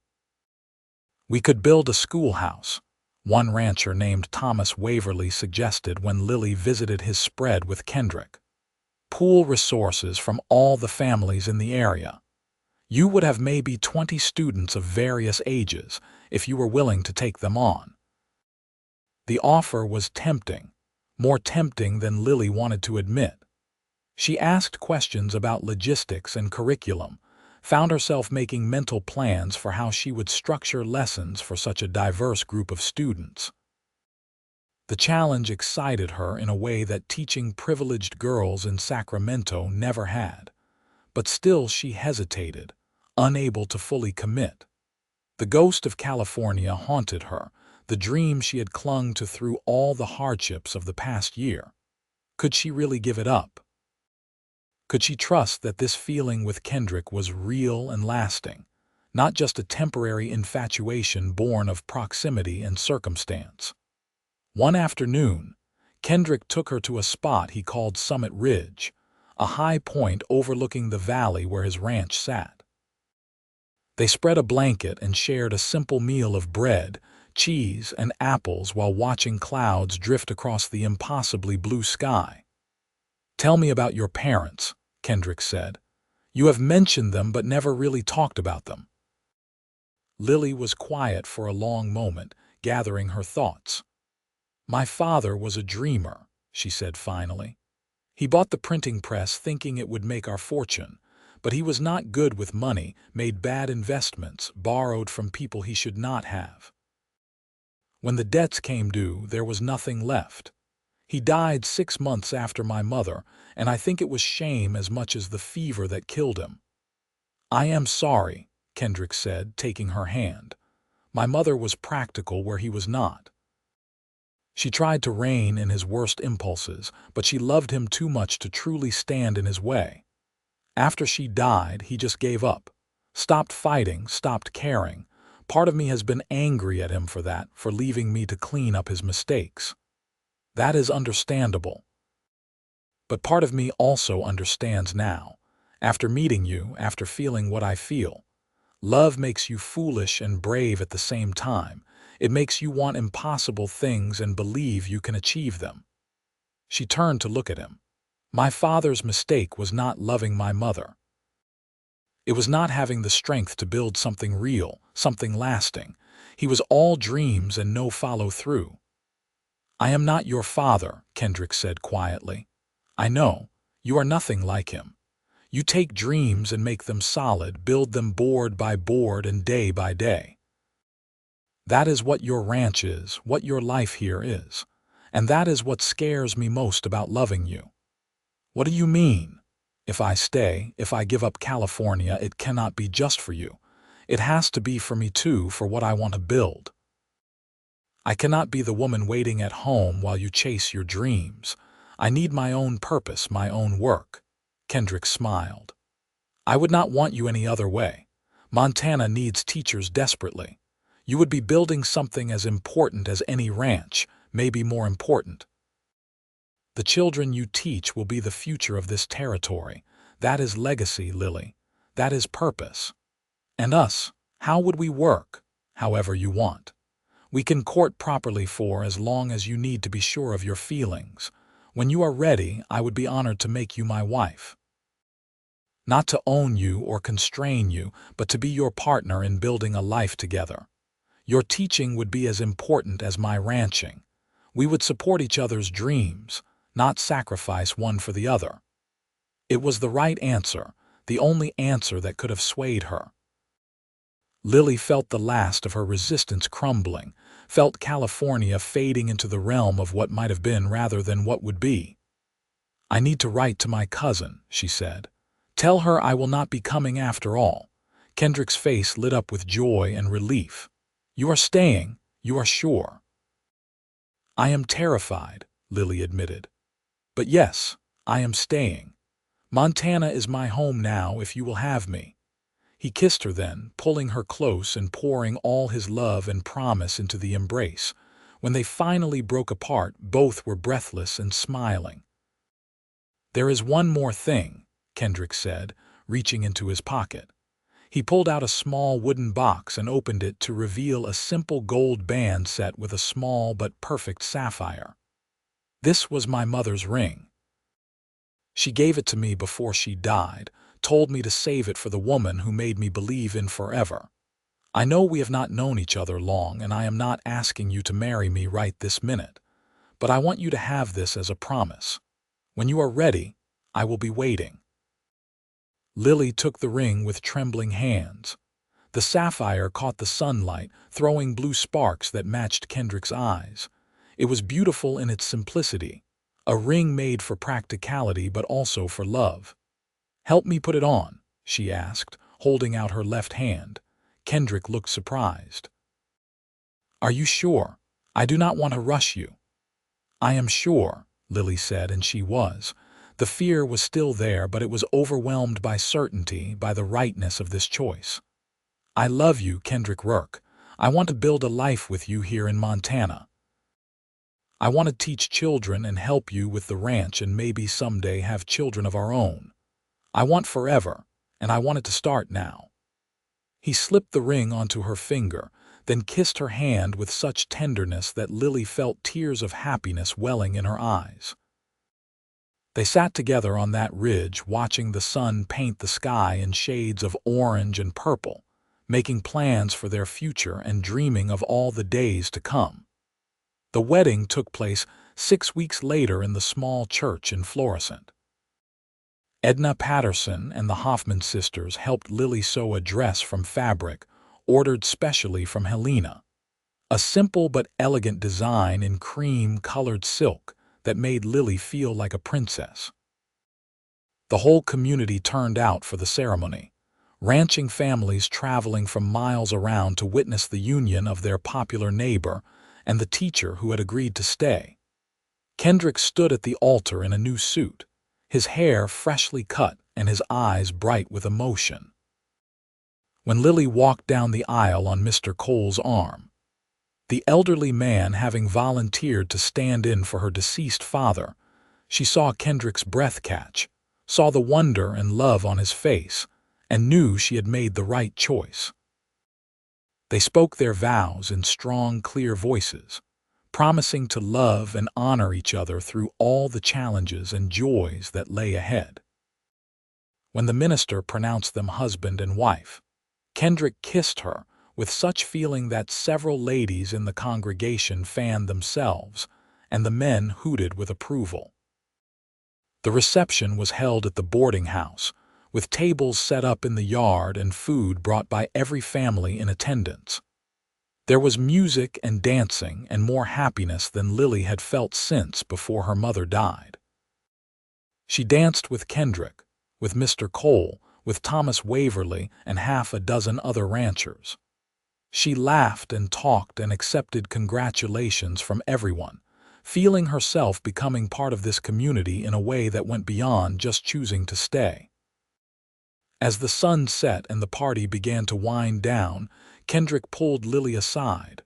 "We could build a schoolhouse," one rancher named Thomas Waverly suggested when Lily visited his spread with Kendrick. "Pool resources from all the families in the area. You would have maybe 20 students of various ages if you were willing to take them on." The offer was tempting, more tempting than Lily wanted to admit. She asked questions about logistics and curriculum, found herself making mental plans for how she would structure lessons for such a diverse group of students. The challenge excited her in a way that teaching privileged girls in Sacramento never had, but still she hesitated, unable to fully commit. The ghost of California haunted her, the dream she had clung to through all the hardships of the past year. Could she really give it up? Could she trust that this feeling with Kendrick was real and lasting, not just a temporary infatuation born of proximity and circumstance? One afternoon, Kendrick took her to a spot he called Summit Ridge, a high point overlooking the valley where his ranch sat. They spread a blanket and shared a simple meal of bread, cheese, and apples while watching clouds drift across the impossibly blue sky. "Tell me about your parents," Kendrick said. "You have mentioned them but never really talked about them." Lily was quiet for a long moment, gathering her thoughts. "My father was a dreamer," she said finally. "He bought the printing press thinking it would make our fortune, but he was not good with money, made bad investments, borrowed from people he should not have. When the debts came due, there was nothing left. He died 6 months after my mother, and I think it was shame as much as the fever that killed him." "I am sorry," Kendrick said, taking her hand. "My mother was practical where he was not. She tried to rein in his worst impulses, but she loved him too much to truly stand in his way. After she died, he just gave up. Stopped fighting, stopped caring. Part of me has been angry at him for that, for leaving me to clean up his mistakes. That is understandable. But part of me also understands now. After meeting you, after feeling what I feel, love makes you foolish and brave at the same time. It makes you want impossible things and believe you can achieve them." She turned to look at him. "My father's mistake was not loving my mother. It was not having the strength to build something real, something lasting. He was all dreams and no follow-through." "I am not your father," Kendrick said quietly. "I know. You are nothing like him. You take dreams and make them solid, build them board by board and day by day. That is what your ranch is, what your life here is. And that is what scares me most about loving you." "What do you mean?" "If I stay, if I give up California, it cannot be just for you. It has to be for me too, for what I want to build. I cannot be the woman waiting at home while you chase your dreams. I need my own purpose, my own work." Kendrick smiled. "I would not want you any other way. Montana needs teachers desperately. You would be building something as important as any ranch, maybe more important. The children you teach will be the future of this territory. That is legacy, Lily. That is purpose. And us, how would we work? However you want. We can court properly for as long as you need to be sure of your feelings. When you are ready, I would be honored to make you my wife. Not to own you or constrain you, but to be your partner in building a life together. Your teaching would be as important as my ranching. We would support each other's dreams, not sacrifice one for the other. It was the right answer, the only answer that could have swayed her. Lily felt the last of her resistance crumbling, felt California fading into the realm of what might have been rather than what would be. I need to write to my cousin, she said. Tell her I will not be coming after all. Kendrick's face lit up with joy and relief. You are staying, you are sure. I am terrified, Lily admitted. But yes, I am staying. Montana is my home now if you will have me. He kissed her then, pulling her close and pouring all his love and promise into the embrace. When they finally broke apart, both were breathless and smiling. There is one more thing, Kendrick said, reaching into his pocket. He pulled out a small wooden box and opened it to reveal a simple gold band set with a small but perfect sapphire. This was my mother's ring. She gave it to me before she died, told me to save it for the woman who made me believe in forever. I know we have not known each other long, and I am not asking you to marry me right this minute, but I want you to have this as a promise. When you are ready, I will be waiting. Lily took the ring with trembling hands. The sapphire caught the sunlight, throwing blue sparks that matched Kendrick's eyes. It was beautiful in its simplicity, a ring made for practicality but also for love. Help me put it on, she asked, holding out her left hand. Kendrick looked surprised. Are you sure? I do not want to rush you. I am sure, Lily said, and she was. The fear was still there, but it was overwhelmed by certainty, by the rightness of this choice. I love you, Kendrick Rourke. I want to build a life with you here in Montana. I want to teach children and help you with the ranch and maybe someday have children of our own. I want forever, and I want it to start now. He slipped the ring onto her finger, then kissed her hand with such tenderness that Lily felt tears of happiness welling in her eyes. They sat together on that ridge, watching the sun paint the sky in shades of orange and purple, making plans for their future and dreaming of all the days to come. The wedding took place 6 weeks later in the small church in Florissant. Edna Patterson and the Hoffman sisters helped Lily sew a dress from fabric ordered specially from Helena, a simple but elegant design in cream-colored silk that made Lily feel like a princess. The whole community turned out for the ceremony, ranching families traveling from miles around to witness the union of their popular neighbor and the teacher who had agreed to stay. Kendrick stood at the altar in a new suit, his hair freshly cut and his eyes bright with emotion. When Lily walked down the aisle on Mr. Cole's arm, the elderly man having volunteered to stand in for her deceased father, she saw Kendrick's breath catch, saw the wonder and love on his face, and knew she had made the right choice. They spoke their vows in strong, clear voices, promising to love and honor each other through all the challenges and joys that lay ahead. When the minister pronounced them husband and wife, Kendrick kissed her with such feeling that several ladies in the congregation fanned themselves, and the men hooted with approval. The reception was held at the boarding house, with tables set up in the yard and food brought by every family in attendance. There was music and dancing and more happiness than Lily had felt since before her mother died. She danced with Kendrick, with Mr. Cole, with Thomas Waverly and half a dozen other ranchers. She laughed and talked and accepted congratulations from everyone, feeling herself becoming part of this community in a way that went beyond just choosing to stay. As the sun set and the party began to wind down, Kendrick pulled Lily aside.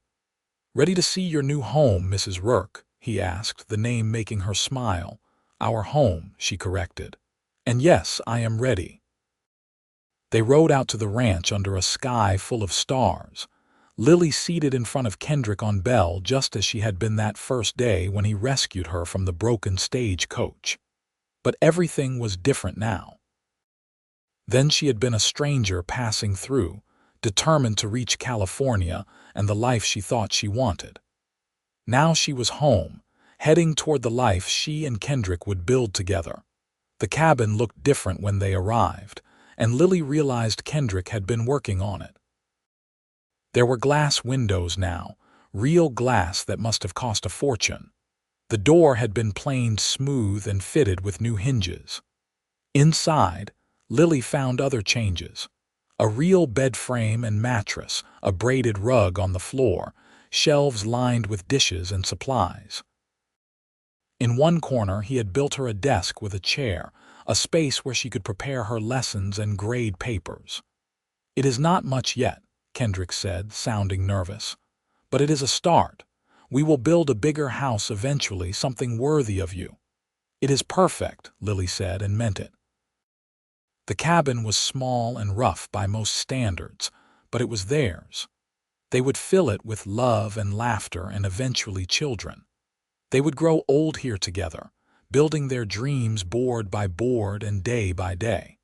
"Ready to see your new home, Mrs. Rourke?" he asked, the name making her smile. "Our home," she corrected. And yes, I am ready. They rode out to the ranch under a sky full of stars, Lily seated in front of Kendrick on Belle just as she had been that first day when he rescued her from the broken stagecoach. But everything was different now. Then she had been a stranger passing through, determined to reach California and the life she thought she wanted. Now she was home, heading toward the life she and Kendrick would build together. The cabin looked different when they arrived, and Lily realized Kendrick had been working on it. There were glass windows now, real glass that must have cost a fortune. The door had been planed smooth and fitted with new hinges. Inside, Lily found other changes. A real bed frame and mattress, a braided rug on the floor, shelves lined with dishes and supplies. In one corner, he had built her a desk with a chair, a space where she could prepare her lessons and grade papers. "It is not much yet," Kendrick said, sounding nervous. "But it is a start. We will build a bigger house eventually, something worthy of you." "It is perfect," Lily said, and meant it. The cabin was small and rough by most standards, but it was theirs. They would fill it with love and laughter and eventually children. They would grow old here together, building their dreams board by board and day by day.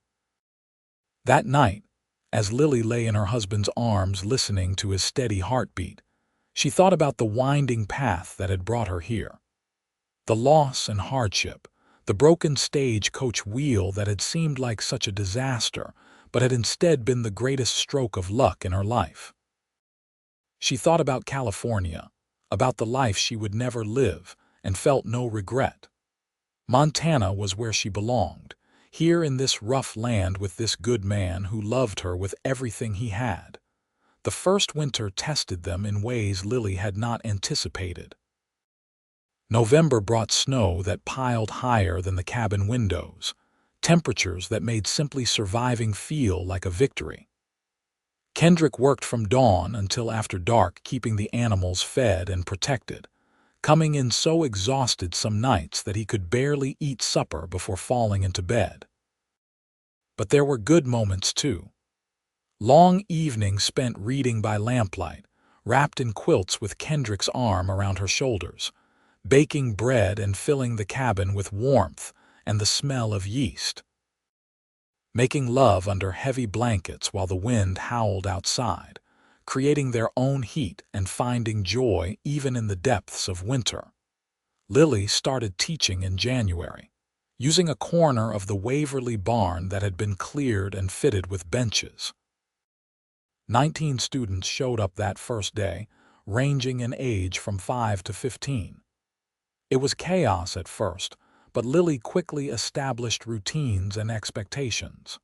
That night, as Lily lay in her husband's arms listening to his steady heartbeat, she thought about the winding path that had brought her here. The loss and hardship, the broken stagecoach wheel that had seemed like such a disaster, but had instead been the greatest stroke of luck in her life. She thought about California, about the life she would never live, and felt no regret. Montana was where she belonged, here in this rough land with this good man who loved her with everything he had. The first winter tested them in ways Lily had not anticipated. November brought snow that piled higher than the cabin windows, temperatures that made simply surviving feel like a victory. Kendrick worked from dawn until after dark, keeping the animals fed and protected, coming in so exhausted some nights that he could barely eat supper before falling into bed. But there were good moments too. Long evenings spent reading by lamplight, wrapped in quilts with Kendrick's arm around her shoulders, baking bread and filling the cabin with warmth and the smell of yeast. Making love under heavy blankets while the wind howled outside, creating their own heat and finding joy even in the depths of winter. Lily started teaching in January, using a corner of the Waverly barn that had been cleared and fitted with benches. 19 students showed up that first day, ranging in age from 5 to 15. It was chaos at first, but Lily quickly established routines and expectations.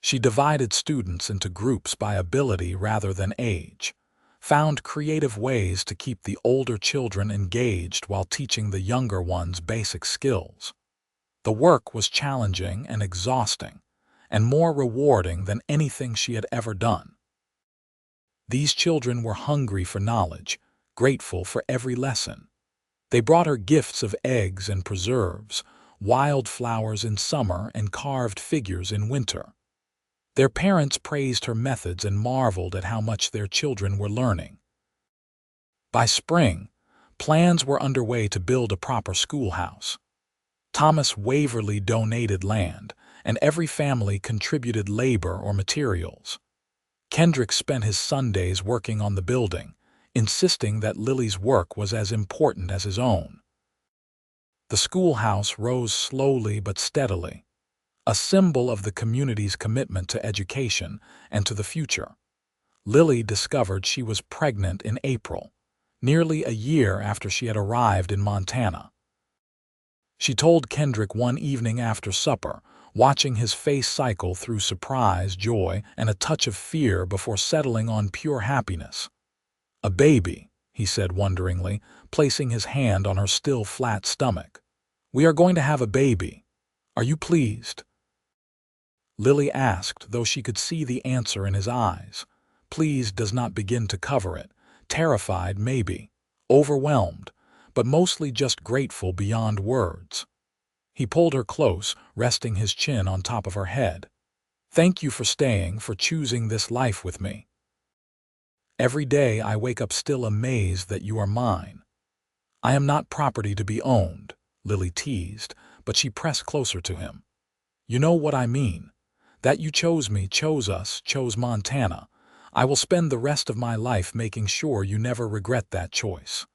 She divided students into groups by ability rather than age, found creative ways to keep the older children engaged while teaching the younger ones basic skills. The work was challenging and exhausting, and more rewarding than anything she had ever done. These children were hungry for knowledge, grateful for every lesson. They brought her gifts of eggs and preserves, wildflowers in summer and carved figures in winter. Their parents praised her methods and marveled at how much their children were learning. By spring, plans were underway to build a proper schoolhouse. Thomas Waverly donated land, and every family contributed labor or materials. Kendrick spent his Sundays working on the building, insisting that Lily's work was as important as his own. The schoolhouse rose slowly but steadily, a symbol of the community's commitment to education and to the future. Lily discovered she was pregnant in April, nearly a year after she had arrived in Montana. She told Kendrick one evening after supper, watching his face cycle through surprise, joy, and a touch of fear before settling on pure happiness. "A baby," he said wonderingly, placing his hand on her still flat stomach. "We are going to have a baby. Are you pleased?" Lily asked, though she could see the answer in his eyes. Pleased does not begin to cover it. Terrified, maybe. Overwhelmed, but mostly just grateful beyond words. He pulled her close, resting his chin on top of her head. "Thank you for staying, for choosing this life with me. Every day I wake up still amazed that you are mine. I am not property to be owned," Lily teased, but she pressed closer to him. "You know what I mean. That you chose me, chose us, chose Montana. I will spend the rest of my life making sure you never regret that choice."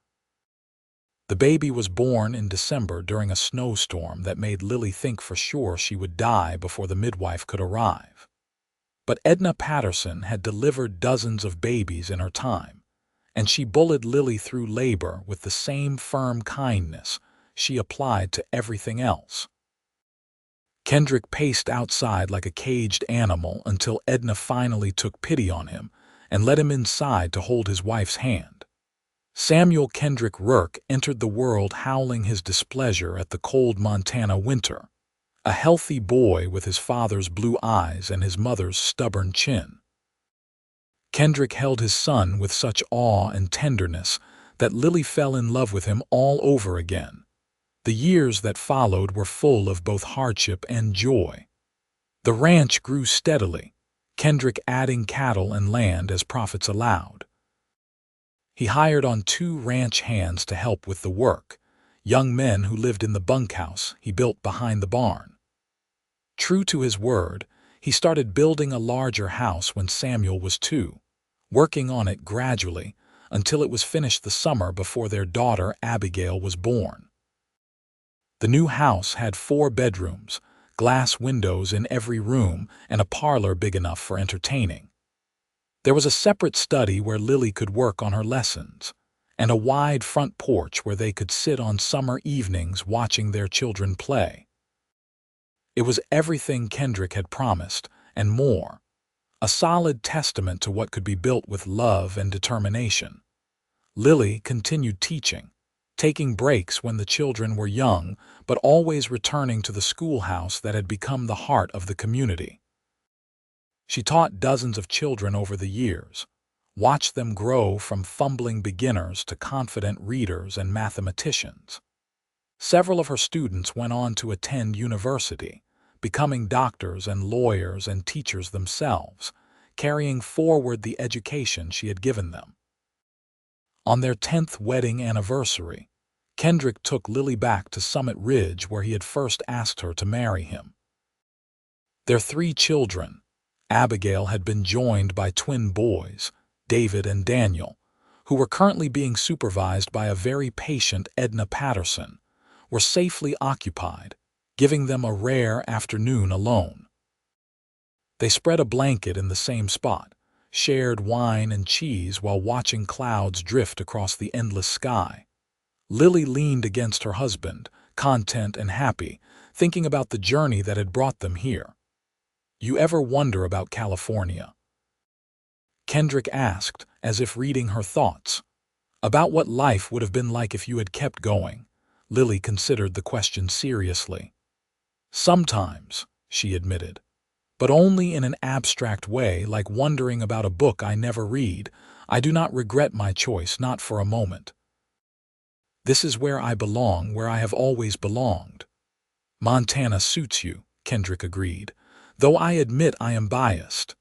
The baby was born in December during a snowstorm that made Lily think for sure she would die before the midwife could arrive. But Edna Patterson had delivered dozens of babies in her time, and she bullied Lily through labor with the same firm kindness she applied to everything else. Kendrick paced outside like a caged animal until Edna finally took pity on him and led him inside to hold his wife's hand. Samuel Kendrick Rourke entered the world howling his displeasure at the cold Montana winter, a healthy boy with his father's blue eyes and his mother's stubborn chin. Kendrick held his son with such awe and tenderness that Lily fell in love with him all over again. The years that followed were full of both hardship and joy. The ranch grew steadily, Kendrick adding cattle and land as profits allowed. He hired on 2 ranch hands to help with the work, young men who lived in the bunkhouse he built behind the barn. True to his word, he started building a larger house when Samuel was 2, working on it gradually until it was finished the summer before their daughter Abigail was born. The new house had 4 bedrooms, glass windows in every room, and a parlor big enough for entertaining. There was a separate study where Lily could work on her lessons, and a wide front porch where they could sit on summer evenings watching their children play. It was everything Kendrick had promised, and more, a solid testament to what could be built with love and determination. Lily continued teaching, taking breaks when the children were young, but always returning to the schoolhouse that had become the heart of the community. She taught dozens of children over the years, watched them grow from fumbling beginners to confident readers and mathematicians. Several of her students went on to attend university, becoming doctors and lawyers and teachers themselves, carrying forward the education she had given them. On their 10th wedding anniversary, Kendrick took Lily back to Summit Ridge where he had first asked her to marry him. Their 3 children, Abigail had been joined by twin boys, David and Daniel, who were currently being supervised by a very patient Edna Patterson, were safely occupied, giving them a rare afternoon alone. They spread a blanket in the same spot, shared wine and cheese while watching clouds drift across the endless sky. Lily leaned against her husband, content and happy, thinking about the journey that had brought them here. "You ever wonder about California?" Kendrick asked, as if reading her thoughts. "About what life would have been like if you had kept going?" Lily considered the question seriously. "Sometimes," she admitted, "but only in an abstract way, like wondering about a book I never read. I do not regret my choice, not for a moment. This is where I belong, where I have always belonged." "Montana suits you," Kendrick agreed, "though I admit I am biased.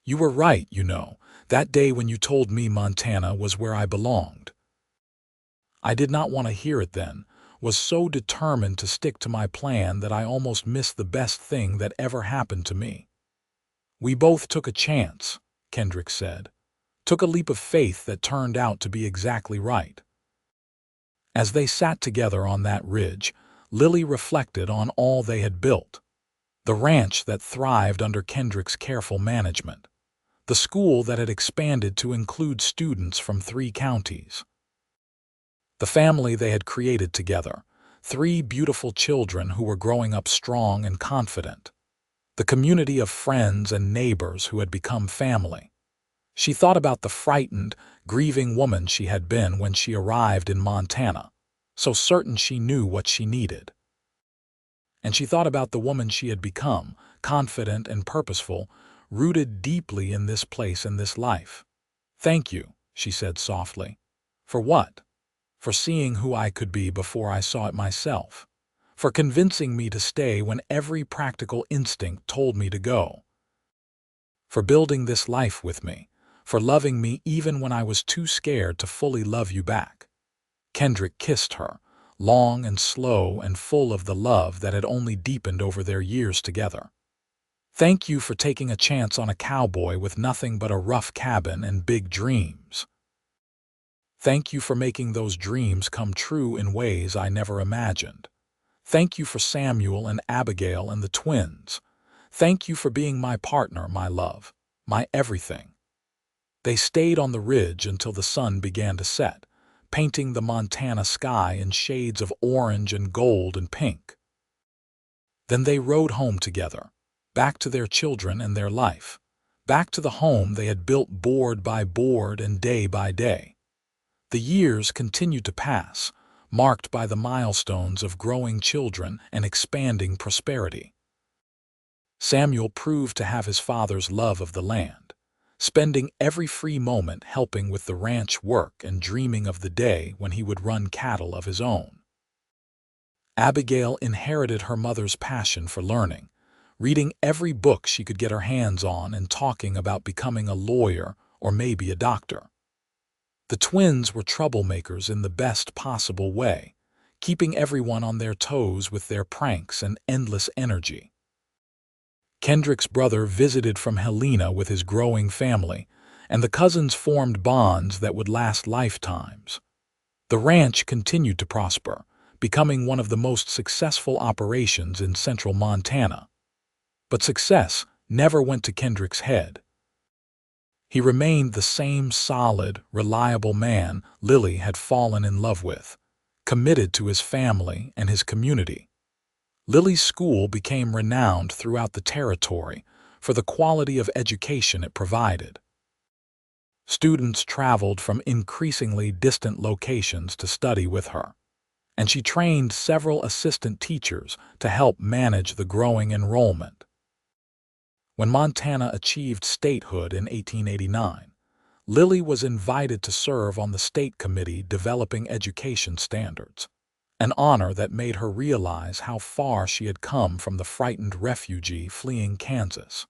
You were right, you know, that day when you told me Montana was where I belonged. I did not want to hear it then, was so determined to stick to my plan that I almost missed the best thing that ever happened to me." "We both took a chance," Kendrick said. "Took a leap of faith that turned out to be exactly right." As they sat together on that ridge, Lily reflected on all they had built. The ranch that thrived under Kendrick's careful management. The school that had expanded to include students from 3 counties. The family they had created together, 3 beautiful children who were growing up strong and confident. The community of friends and neighbors who had become family. She thought about the frightened, grieving woman she had been when she arrived in Montana, so certain she knew what she needed. And she thought about the woman she had become, confident and purposeful, rooted deeply in this place and this life. "Thank you," she said softly. "For what?" "For seeing who I could be before I saw it myself. for convincing me to stay when every practical instinct told me to go, for building this life with me, for loving me even when I was too scared to fully love you back." Kendrick kissed her, long and slow and full of the love that had only deepened over their years together. "Thank you for taking a chance on a cowboy with nothing but a rough cabin and big dreams. Thank you for making those dreams come true in ways I never imagined. Thank you for Samuel and Abigail and the twins. Thank you for being my partner, my love, my everything." They stayed on the ridge until the sun began to set, painting the Montana sky in shades of orange and gold and pink. Then they rode home together, back to their children and their life, back to the home they had built board by board and day by day. The years continued to pass, marked by the milestones of growing children and expanding prosperity. Samuel proved to have his father's love of the land, spending every free moment helping with the ranch work and dreaming of the day when he would run cattle of his own. Abigail inherited her mother's passion for learning, reading every book she could get her hands on and talking about becoming a lawyer or maybe a doctor. The twins were troublemakers in the best possible way, keeping everyone on their toes with their pranks and endless energy. Kendrick's brother visited from Helena with his growing family, and the cousins formed bonds that would last lifetimes. The ranch continued to prosper, becoming one of the most successful operations in central Montana. But success never went to Kendrick's head. He remained the same solid, reliable man Lily had fallen in love with, committed to his family and his community. Lily's school became renowned throughout the territory for the quality of education it provided. Students traveled from increasingly distant locations to study with her, and she trained several assistant teachers to help manage the growing enrollment. When Montana achieved statehood in 1889, Lily was invited to serve on the state committee developing education standards, an honor that made her realize how far she had come from the frightened refugee fleeing Kansas.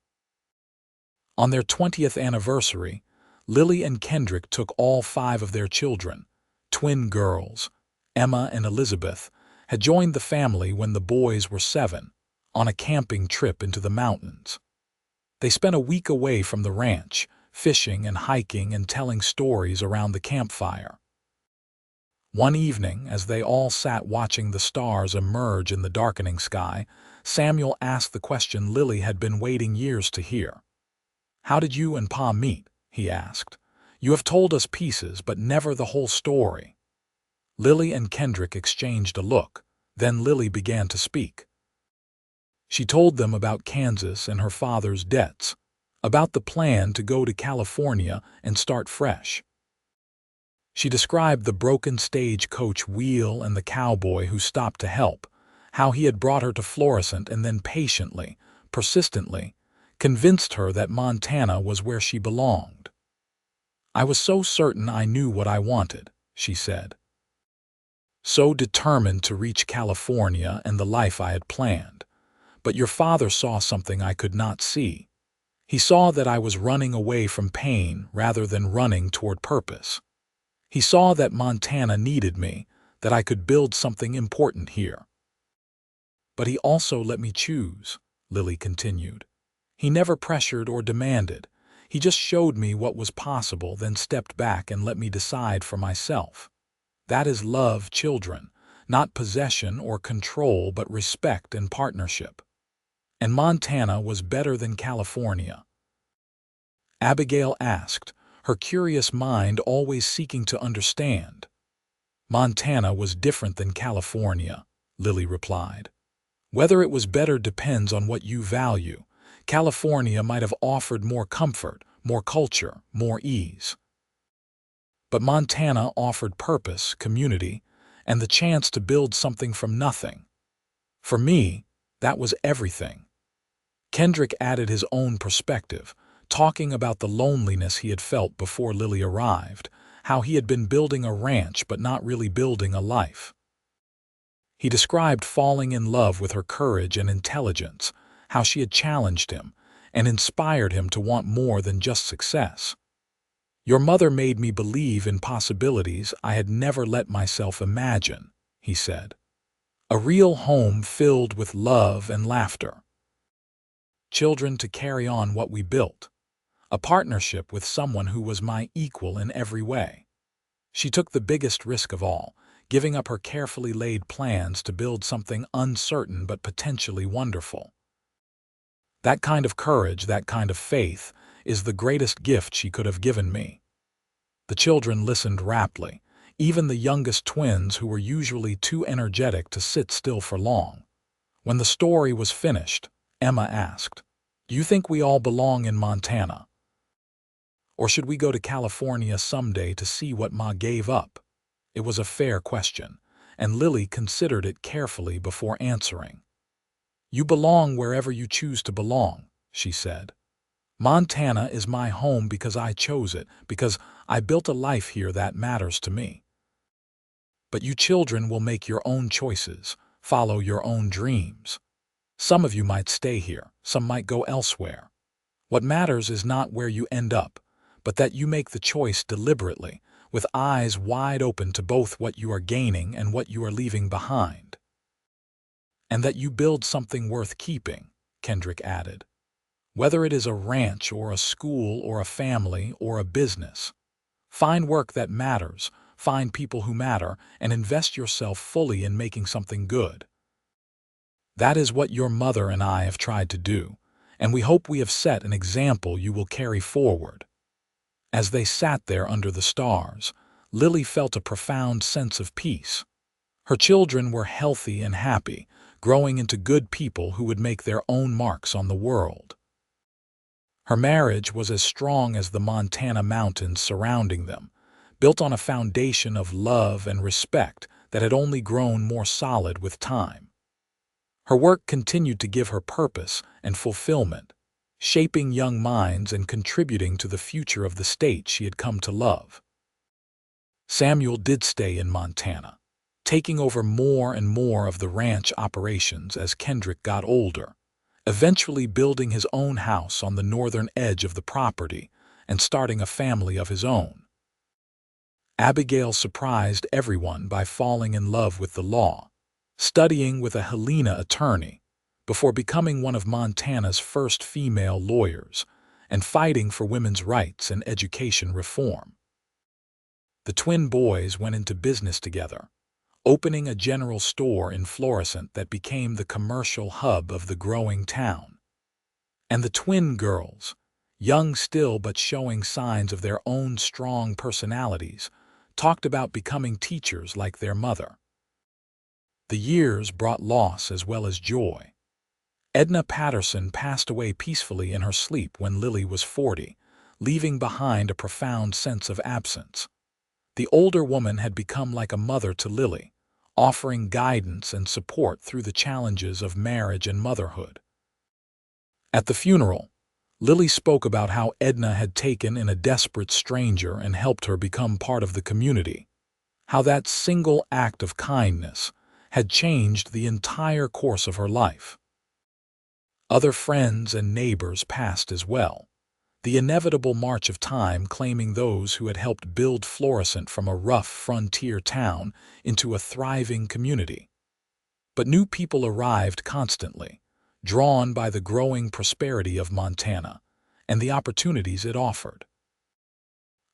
On their 20th anniversary, Lily and Kendrick took all 5 of their children, twin girls, Emma and Elizabeth, had joined the family when the boys were 7, on a camping trip into the mountains. They spent a week away from the ranch, fishing and hiking and telling stories around the campfire. One evening, as they all sat watching the stars emerge in the darkening sky, Samuel asked the question Lily had been waiting years to hear. "How did you and Pa meet?" he asked. "You have told us pieces, but never the whole story." Lily and Kendrick exchanged a look. Then Lily began to speak. She told them about Kansas and her father's debts, about the plan to go to California and start fresh. She described the broken stagecoach wheel and the cowboy who stopped to help, how he had brought her to Florissant and then patiently, persistently, convinced her that Montana was where she belonged. "I was so certain I knew what I wanted," she said. "So determined to reach California and the life I had planned. But your father saw something I could not see. He saw that I was running away from pain rather than running toward purpose. He saw that Montana needed me, that I could build something important here. But he also let me choose," Lily continued. "He never pressured or demanded. He just showed me what was possible, then stepped back and let me decide for myself. That is love, children, not possession or control, but respect and partnership. And Montana was better than California." Abigail asked, her curious mind always seeking to understand. "Montana was different than California," Lily replied. "Whether it was better depends on what you value. California might have offered more comfort, more culture, more ease. But Montana offered purpose, community, and the chance to build something from nothing. For me, that was everything." Kendrick added his own perspective, talking about the loneliness he had felt before Lily arrived, how he had been building a ranch but not really building a life. He described falling in love with her courage and intelligence, how she had challenged him and inspired him to want more than just success. "Your mother made me believe in possibilities I had never let myself imagine," he said. "A real home filled with love and laughter. Children to carry on what we built. A partnership with someone who was my equal in every way." She took the biggest risk of all, giving up her carefully laid plans to build something uncertain but potentially wonderful. That kind of courage, that kind of faith, is the greatest gift she could have given me. The children listened raptly, even the youngest twins who were usually too energetic to sit still for long. When the story was finished, Emma asked, "Do you think we all belong in Montana? Or should we go to California someday to see what Ma gave up?" It was a fair question, and Lily considered it carefully before answering. "You belong wherever you choose to belong," she said. "Montana is my home because I chose it, because I built a life here that matters to me. But you children will make your own choices, follow your own dreams. Some of you might stay here, some might go elsewhere. What matters is not where you end up, but that you make the choice deliberately, with eyes wide open to both what you are gaining and what you are leaving behind. And that you build something worth keeping," Kendrick added. "Whether it is a ranch or a school or a family or a business. Find work that matters, find people who matter, and invest yourself fully in making something good. That is what your mother and I have tried to do, and we hope we have set an example you will carry forward." As they sat there under the stars, Lily felt a profound sense of peace. Her children were healthy and happy, growing into good people who would make their own marks on the world. Her marriage was as strong as the Montana mountains surrounding them, built on a foundation of love and respect that had only grown more solid with time. Her work continued to give her purpose and fulfillment, shaping young minds and contributing to the future of the state she had come to love. Samuel did stay in Montana, taking over more and more of the ranch operations as Kendrick got older, eventually building his own house on the northern edge of the property and starting a family of his own. Abigail surprised everyone by falling in love with the law, studying with a Helena attorney, before becoming one of Montana's first female lawyers and fighting for women's rights and education reform. The twin boys went into business together, opening a general store in Florissant that became the commercial hub of the growing town. And the twin girls, young still but showing signs of their own strong personalities, talked about becoming teachers like their mother. The years brought loss as well as joy. Edna Patterson passed away peacefully in her sleep when Lily was 40, leaving behind a profound sense of absence. The older woman had become like a mother to Lily, offering guidance and support through the challenges of marriage and motherhood. At the funeral, Lily spoke about how Edna had taken in a desperate stranger and helped her become part of the community, how that single act of kindness had changed the entire course of her life. Other friends and neighbors passed as well, the inevitable march of time claiming those who had helped build Florissant from a rough frontier town into a thriving community. But new people arrived constantly, drawn by the growing prosperity of Montana and the opportunities it offered.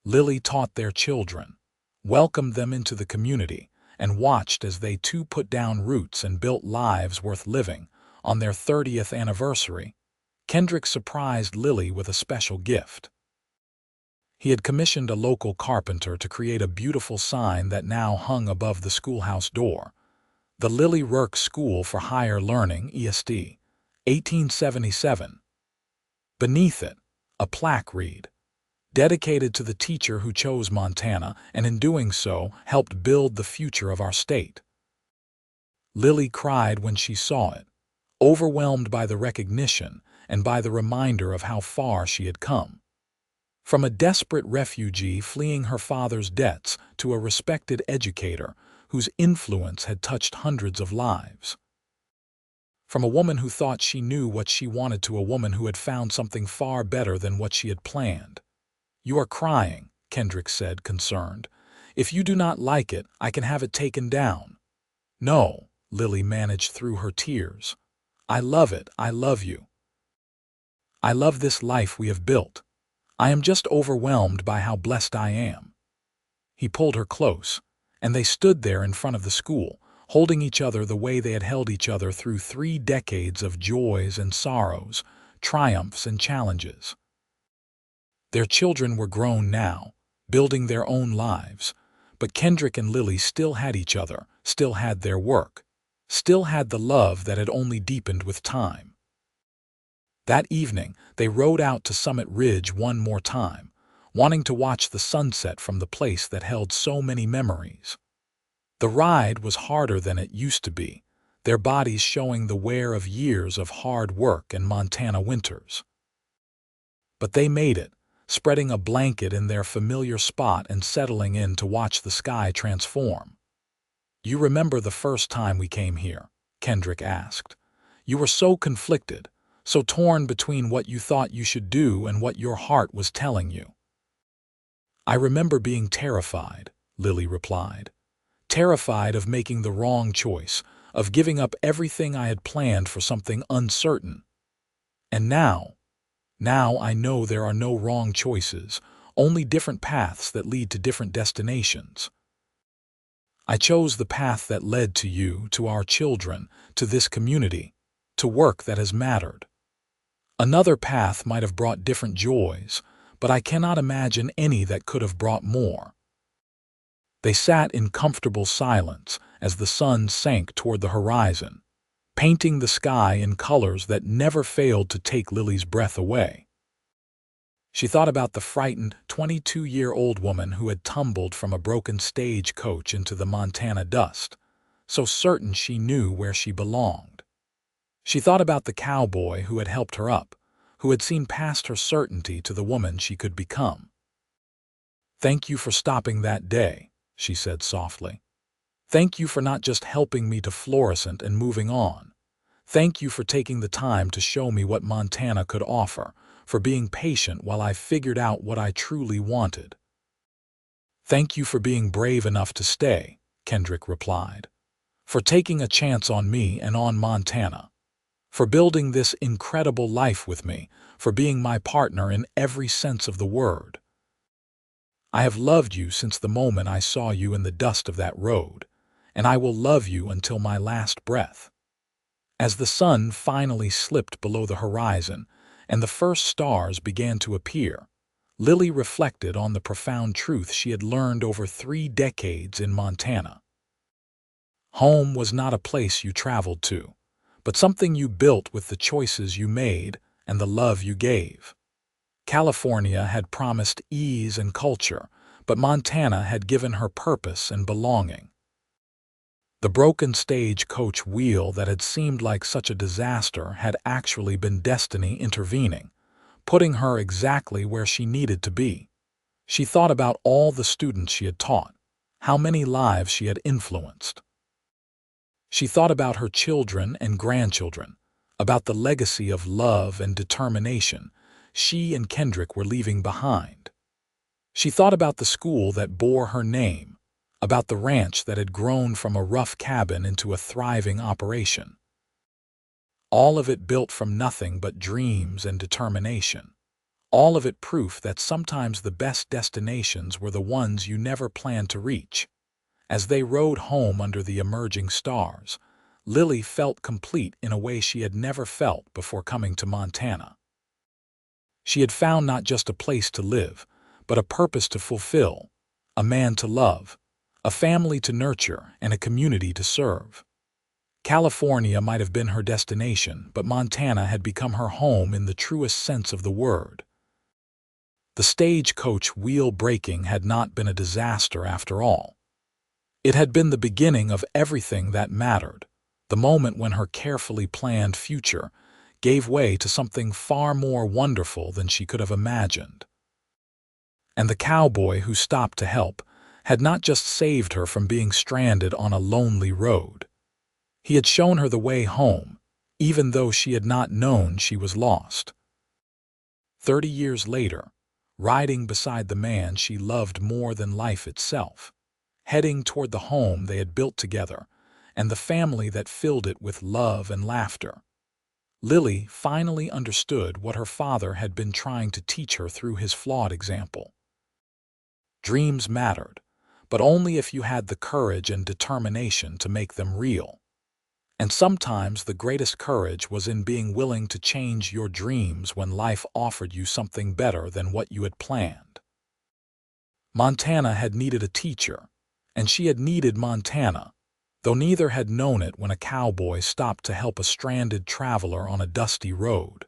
Lily taught their children, welcomed them into the community, and watched as they too put down roots and built lives worth living. On their 30th anniversary, Kendrick surprised Lily with a special gift. He had commissioned a local carpenter to create a beautiful sign that now hung above the schoolhouse door, the Lily Rourke School for Higher Learning, ESD, 1877. Beneath it, a plaque read, "Dedicated to the teacher who chose Montana and in doing so helped build the future of our state." Lily cried when she saw it, overwhelmed by the recognition and by the reminder of how far she had come. From a desperate refugee fleeing her father's debts to a respected educator whose influence had touched hundreds of lives. From a woman who thought she knew what she wanted to a woman who had found something far better than what she had planned. "You are crying," Kendrick said, concerned. "If you do not like it, I can have it taken down." "No," Lily managed through her tears. "I love it. I love you. I love this life we have built. I am just overwhelmed by how blessed I am." He pulled her close, and they stood there in front of the school, holding each other the way they had held each other through 3 decades of joys and sorrows, triumphs and challenges. Their children were grown now, building their own lives, but Kendrick and Lily still had each other, still had their work, still had the love that had only deepened with time. That evening, they rode out to Summit Ridge one more time, wanting to watch the sunset from the place that held so many memories. The ride was harder than it used to be, their bodies showing the wear of years of hard work and Montana winters. But they made it, spreading a blanket in their familiar spot and settling in to watch the sky transform. "You remember the first time we came here?" Kendrick asked. "You were so conflicted, so torn between what you thought you should do and what your heart was telling you." "I remember being terrified," Lily replied. "Terrified of making the wrong choice, of giving up everything I had planned for something uncertain. And now I know there are no wrong choices, only different paths that lead to different destinations. I chose the path that led to you, to our children, to this community, to work that has mattered. Another path might have brought different joys, but I cannot imagine any that could have brought more." They sat in comfortable silence as the sun sank toward the horizon, painting the sky in colors that never failed to take Lily's breath away. She thought about the frightened 22-year-old woman who had tumbled from a broken stagecoach into the Montana dust, so certain she knew where she belonged. She thought about the cowboy who had helped her up, who had seen past her certainty to the woman she could become. "Thank you for stopping that day," she said softly. "Thank you for not just helping me to fluorescent and moving on. Thank you for taking the time to show me what Montana could offer, for being patient while I figured out what I truly wanted." "Thank you for being brave enough to stay," Kendrick replied. "For taking a chance on me and on Montana. For building this incredible life with me, for being my partner in every sense of the word. I have loved you since the moment I saw you in the dust of that road, and I will love you until my last breath." As the sun finally slipped below the horizon and the first stars began to appear, Lily reflected on the profound truth she had learned over 3 decades in Montana. Home was not a place you traveled to, but something you built with the choices you made and the love you gave. California had promised ease and culture, but Montana had given her purpose and belonging. The broken stagecoach wheel that had seemed like such a disaster had actually been destiny intervening, putting her exactly where she needed to be. She thought about all the students she had taught, how many lives she had influenced. She thought about her children and grandchildren, about the legacy of love and determination she and Kendrick were leaving behind. She thought about the school that bore her name, about the ranch that had grown from a rough cabin into a thriving operation. All of it built from nothing but dreams and determination. All of it proof that sometimes the best destinations were the ones you never planned to reach. As they rode home under the emerging stars, Lily felt complete in a way she had never felt before coming to Montana. She had found not just a place to live, but a purpose to fulfill, a man to love, a family to nurture, and a community to serve. California might have been her destination, but Montana had become her home in the truest sense of the word. The stagecoach wheel breaking had not been a disaster after all. It had been the beginning of everything that mattered, the moment when her carefully planned future gave way to something far more wonderful than she could have imagined. And the cowboy who stopped to help had not just saved her from being stranded on a lonely road. He had shown her the way home, even though she had not known she was lost. 30 years later, riding beside the man she loved more than life itself, heading toward the home they had built together and the family that filled it with love and laughter, Lily finally understood what her father had been trying to teach her through his flawed example. Dreams mattered, but only if you had the courage and determination to make them real. And sometimes the greatest courage was in being willing to change your dreams when life offered you something better than what you had planned. Montana had needed a teacher, and she had needed Montana, though neither had known it when a cowboy stopped to help a stranded traveler on a dusty road.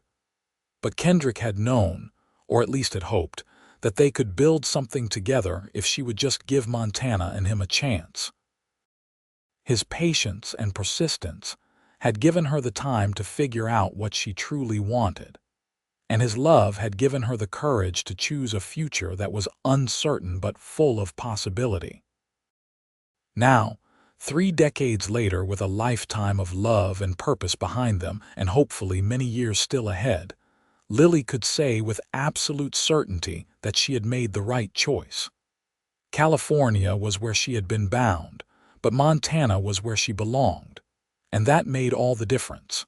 But Kendrick had known, or at least had hoped, that they could build something together if she would just give Montana and him a chance. His patience and persistence had given her the time to figure out what she truly wanted, and his love had given her the courage to choose a future that was uncertain but full of possibility. Now, 3 decades later, with a lifetime of love and purpose behind them and hopefully many years still ahead, Lily could say with absolute certainty that she had made the right choice. California was where she had been bound, but Montana was where she belonged, and that made all the difference.